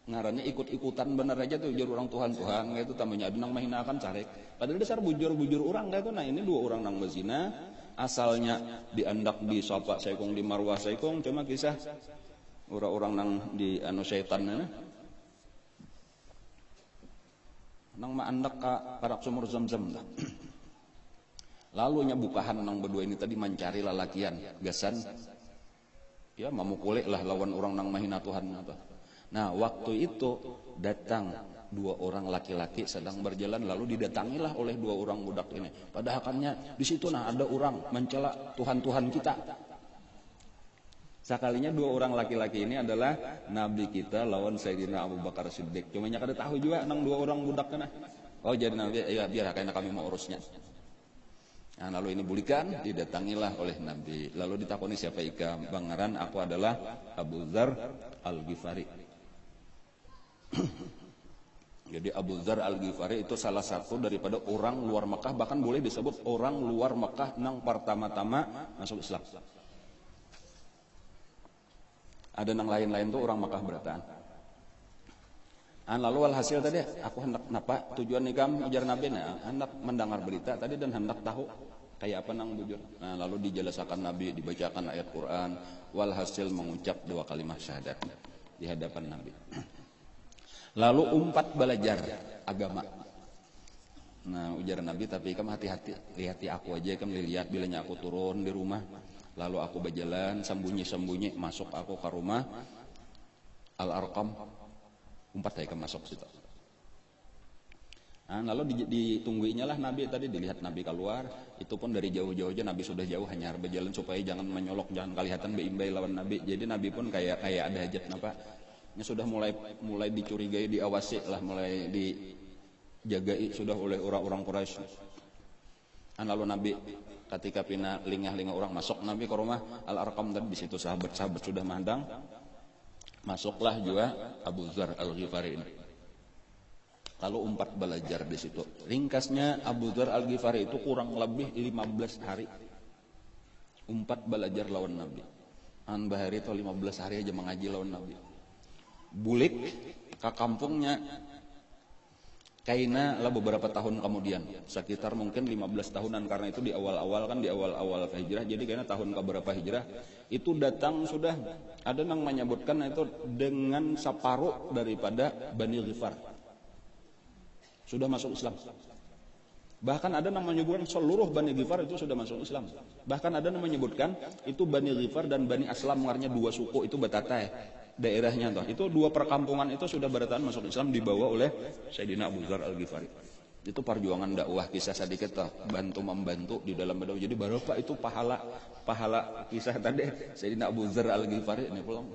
Speaker 1: ngarannya ikut-ikutan bener aja tuh ujar orang Tuhan gitu tambahnya ada nang mahinakan carik. Padahal dasar bujur-bujur orang gitu. Nah ini 2 orang nang berzina asalnya diandak di Safa saikong di Marwah saikong cuma kisah orang-orang nang di syaitan nah. nang maandak ka parak sumur Zamzam dah. Lalu nya bukahan nang berdua ini tadi mencari lalakian gasan ya mamukulek lah lawan orang nang mahina Tuhan apa. Nah waktu itu datang dua orang laki-laki sedang berjalan, lalu didatangilah oleh dua orang budak ini. Padahalnya di situ nah ada orang mencela Tuhan-Tuhan kita. Sekalinya dua orang laki-laki ini adalah Nabi kita lawan Sayyidina Abu Bakar Siddiq. Cuma nya kada tahu juga nang dua orang budak kana. Oh jadi Nabi ya biar kayaknya kami mau urusnya. Nah, lalu ini bulikan didatangilah oleh Nabi. Lalu ditakoni siapa ika bangaran, aku adalah Abu Dzar Al-Ghifari. Jadi Abu Dzar Al-Ghifari itu salah satu daripada orang luar Mekah, bahkan boleh disebut orang luar Mekah nang pertama-tama masuk Islam. Ada nang lain-lain tuh orang Mekah berataan. Lalu alhasil tadi aku hendak napa tujuan nikam ujar Nabi hendak mendengar berita tadi dan hendak tahu kayak apa nang bujur. Nah lalu dijelasakan Nabi, dibacakan ayat Quran, walhasil mengucap dua kalimat syahadat di hadapan Nabi. Lalu umpat belajar agama. Nah ujar Nabi tapi kamu hati-hati, lihati aku aja kamu lihat bilanya aku turun di rumah. Lalu aku berjalan sembunyi-sembunyi masuk aku ke rumah Al-Arqam. Umpat saya masuk situ. Nah, lalu ditungguinya lah Nabi tadi, dilihat Nabi keluar, itu pun dari jauh-jauh aja Nabi sudah jauh hanya berjalan supaya jangan menyolok, jangan kelihatan beimbai lawan Nabi. Jadi Nabi pun kayak ada hajat napa. Nya sudah mulai dicurigai, diawasi lah, mulai dijagai sudah oleh orang-orang Quraisy. Lalu Nabi ketika pina lingah-lingah orang masuk Nabi ke rumah Al-Arqam tadi, di situ sahabat-sahabat sudah mandang. Masuklah juga Abu Dzar Al-Ghifari ini. Lalu umpat belajar di situ. Ringkasnya Abu Dzar Al-Ghifari itu kurang lebih 15 hari. Umpat belajar lawan Nabi. Bahari itu 15 hari aja mengaji lawan Nabi. Bulik ke kampungnya Kaina lah beberapa tahun kemudian, sekitar mungkin 15 tahunan, karena itu di awal-awal hijrah. Jadi karena tahun keberapa hijrah itu datang sudah ada yang menyebutkan itu dengan separuh daripada Bani Ghifar sudah masuk Islam. Bahkan ada yang menyebutkan seluruh Bani Ghifar itu sudah masuk Islam. Bahkan ada yang menyebutkan itu Bani Ghifar dan Bani Aslam, artinya dua suku itu batatai daerahnya toh. Itu dua perkampungan itu sudah bertahan masuk Islam dibawa oleh Sayyidina Abu Dzar Al-Ghifari. Itu perjuangan dakwah kisah sedikit toh, membantu di dalam dakwah. Jadi berapa itu pahala kisah tadi Sayyidina Abu Dzar Al-Ghifari ini pulang.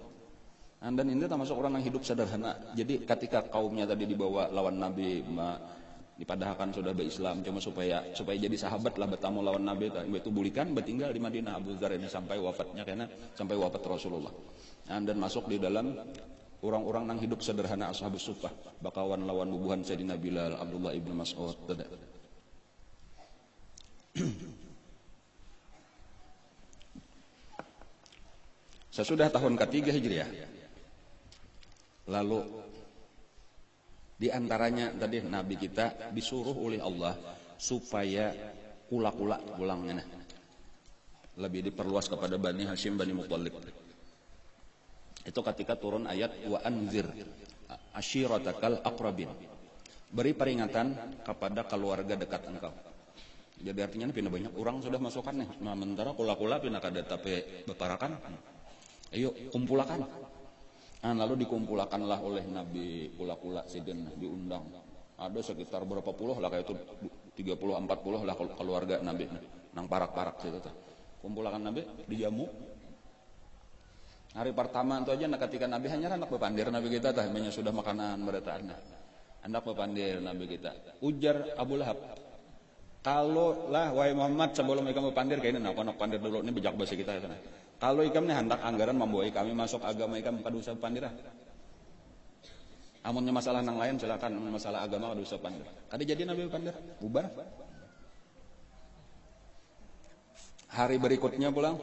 Speaker 1: Dan ini termasuk orang yang hidup sederhana. Jadi ketika kaumnya tadi dibawa lawan Nabi, dipadahkan sudah berislam cuma supaya jadi sahabat lah bertamu lawan Nabi itu bulikan bertinggal di Madinah Abu Dzar ini sampai wafatnya, karena sampai wafat Rasulullah. Dan masuk di dalam orang-orang yang hidup sederhana Ashabus Suffah, bakawan lawan bubuhan Sayyidina Bilal, Abdullah ibn Mas'ud. Sesudah tahun ketiga Hijriah, lalu di antaranya tadi Nabi kita disuruh oleh Allah supaya kula-kula pulangnya lebih diperluas kepada Bani Hashim, Bani Muttalib. Itu ketika turun ayat wa anzir ashiratakal aqrabin. Beri peringatan kepada keluarga dekat engkau. Jadi artinya pindah banyak orang sudah masukkan nih. Nah, sementara kula-kula pindah kada tapi beparakan. Ayo kumpulakan. Lalu dikumpulakanlah oleh Nabi kula-kula sidin diundang. Ada sekitar berapa puluh lah kayak itu 30 40 lah keluarga Nabi nang parak-parak situ tuh. Kumpulakan Nabi dijamu. Hari pertama itu aja ketika Nabi hanya anak bepandir Nabi kita tah banyak sudah makanan beretaannya. Anak bepandir Nabi kita. Ujar Abu Lahab, kalau lah wahai Muhammad sebelum ikam bepandir kayaknya anak pandir dulu ini bijak bahasa kita ya. Kalau ikam nih hendak anggaran membawa kami masuk agama ikam kada usah pandir. Amunnya masalah nang lain silakan, masalah agama kada usah pandir. Kada jadi Nabi bepandir, bubar. Hari berikutnya pulang.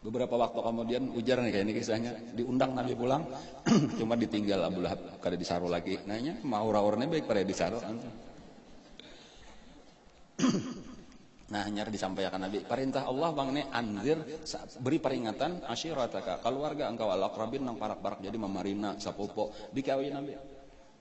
Speaker 1: Beberapa waktu kemudian ujar nih kayak ini kisahnya, diundang Nabi pulang, cuma ditinggal Abu Lahab kada disaru lagi. Nanya mau ora-orane baik pada disaru. Nah hanya disampaikan Nabi, perintah Allah bang ini anzir, beri peringatan asyirataka, keluarga engkau al-aqrabin nang parak-parak, jadi memarina sapopo dikawin Nabi.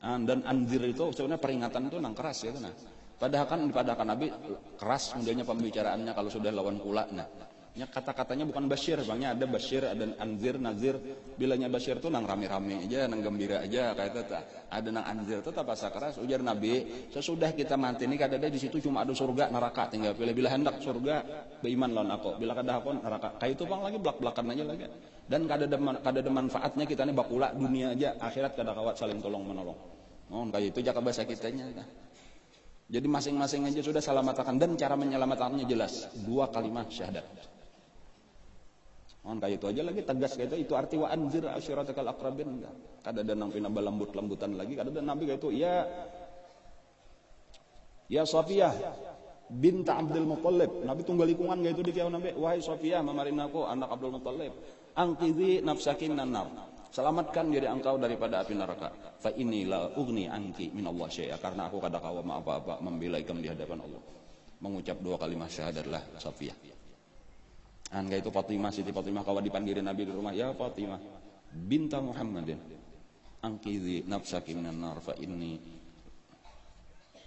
Speaker 1: Dan anzir itu sebenarnya peringatan itu nang keras ya. Nah, padahal kan Nabi keras kemudiannya pembicaraannya kalau sudah lawan kula. Nah, kata-katanya bukan basyir, bangnya ada basyir, ada anzir, nazir. Bilanya basyir tuh nang rame-rame aja, nang gembira aja, kayak itu. Ada nang anzir tuh tak bahasa keras. Ujar Nabi, sesudah kita mati ini kadang di situ cuma ada surga, neraka, tinggal pilih. Bila hendak surga, beriman lawan aku. Bila kada aku neraka, kayak itu bang lagi belak-belakan aja lagi. Dan kada ada manfaatnya kita nih bakula dunia aja, akhirat kada kawat saling tolong menolong. Kayak itu jaga bahasa kitanya. Jadi masing-masing aja sudah selamatkan, dan cara menyelamatkannya jelas, 2 kalimat syahadat. Kayak itu aja lagi tegas kayak itu arti wa anzir asyiratakal aqrabin. Kada ada nang pina balambut-lambutan lagi, kada ada Nabi kayak itu ya Safiyah binta Abdul Muttalib. Nabi tunggal likungan kayak itu di kiau Nabi, wahai Safiyah mamarin aku anak Abdul Muttalib, angqidhi nafsakin nanar, selamatkan diri engkau daripada api neraka. Fa inni la ugni anki minallah syai'a, karena aku kada kawa apa-apa membela ikam di hadapan Allah. Mengucap 2 kalimat syahadatlah Safiyah. Kayak itu Fatimah, Siti Fatimah kawa dipanggilin Nabi di rumah, ya Fatimah binta Muhammadin angkidhi nafsaki minan nar fa inni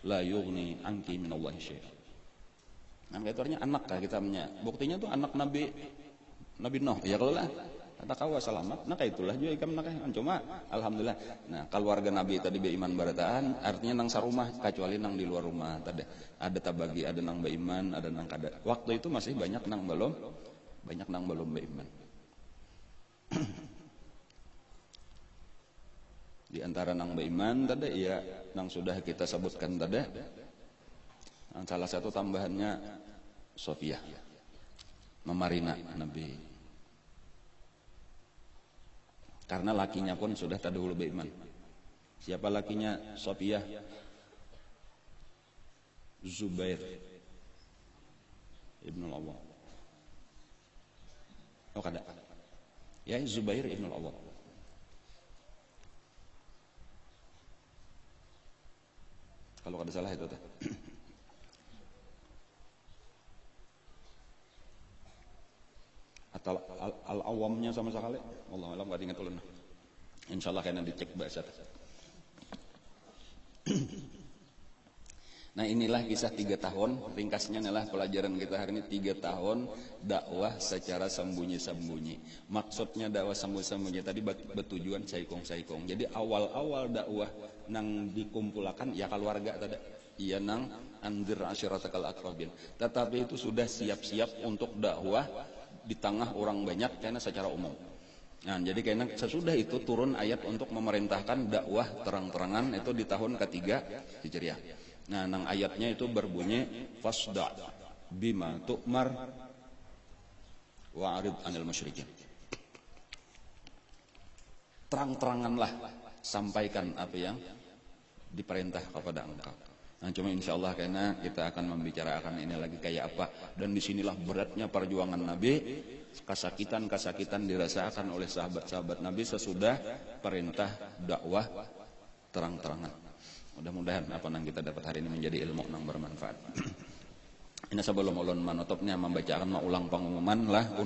Speaker 1: la yughni anki minallahi syai'a. Kayak itu artinya anak kah kita punya. Buktinya tuh anak Nabi Nuh. Ya kalau lah kata kawa selamat, nah kayak itulah juga ikam nak cuma alhamdulillah. Nah, keluarga Nabi tadi beiman barataan, artinya nang sarumah kecuali nang di luar rumah tadi. Ada tabagi, ada nang beiman, ada nang kada. Waktu itu masih banyak nang belum beiman. Di antara nang beiman tadi ya nang sudah kita sebutkan tadi. Salah satu tambahannya Sofia, memarina Nabi. Karena lakinya pun sudah terdahulu beriman. Siapa lakinya? Sofia Zubair Ibnul Awwam. Oh kada. Ya Zubair Ibnul Awwam. Kalau kada salah itu teh. Atau al-awamnya sama sekali, Allah alam gak ingat ulun. Insyaallah kena dicek bahasa. Nah inilah kisah 3 tahun, ringkasnya adalah pelajaran kita hari ini 3 tahun dakwah secara sembunyi-sembunyi. Maksudnya dakwah sembunyi-sembunyi tadi bertujuan saikong-saikong. Jadi awal-awal dakwah nang dikumpulkan ya keluarga tadi, iya nang anzir asyiratakal aqrabin. Tetapi itu sudah siap-siap untuk dakwah di tengah orang banyak karena secara umum. Nah, jadi karena sesudah itu turun ayat untuk memerintahkan dakwah terang-terangan itu di tahun ketiga Hijriah. Nah, nang ayatnya itu berbunyi fasda bima tu'mar wa'rid 'anil musyrikin. Terang-teranganlah, sampaikan apa yang diperintah kepada engkau. Nah, cuma insya Allah karena kita akan membicarakan ini lagi kayak apa, dan disinilah beratnya perjuangan Nabi, kesakitan dirasakan oleh sahabat-sahabat Nabi sesudah perintah dakwah terang-terangan. Mudah-mudahan apa yang kita dapat hari ini menjadi ilmu yang bermanfaat. Ini sebelum ulun manutupnya membacakan ulang pengumuman lah.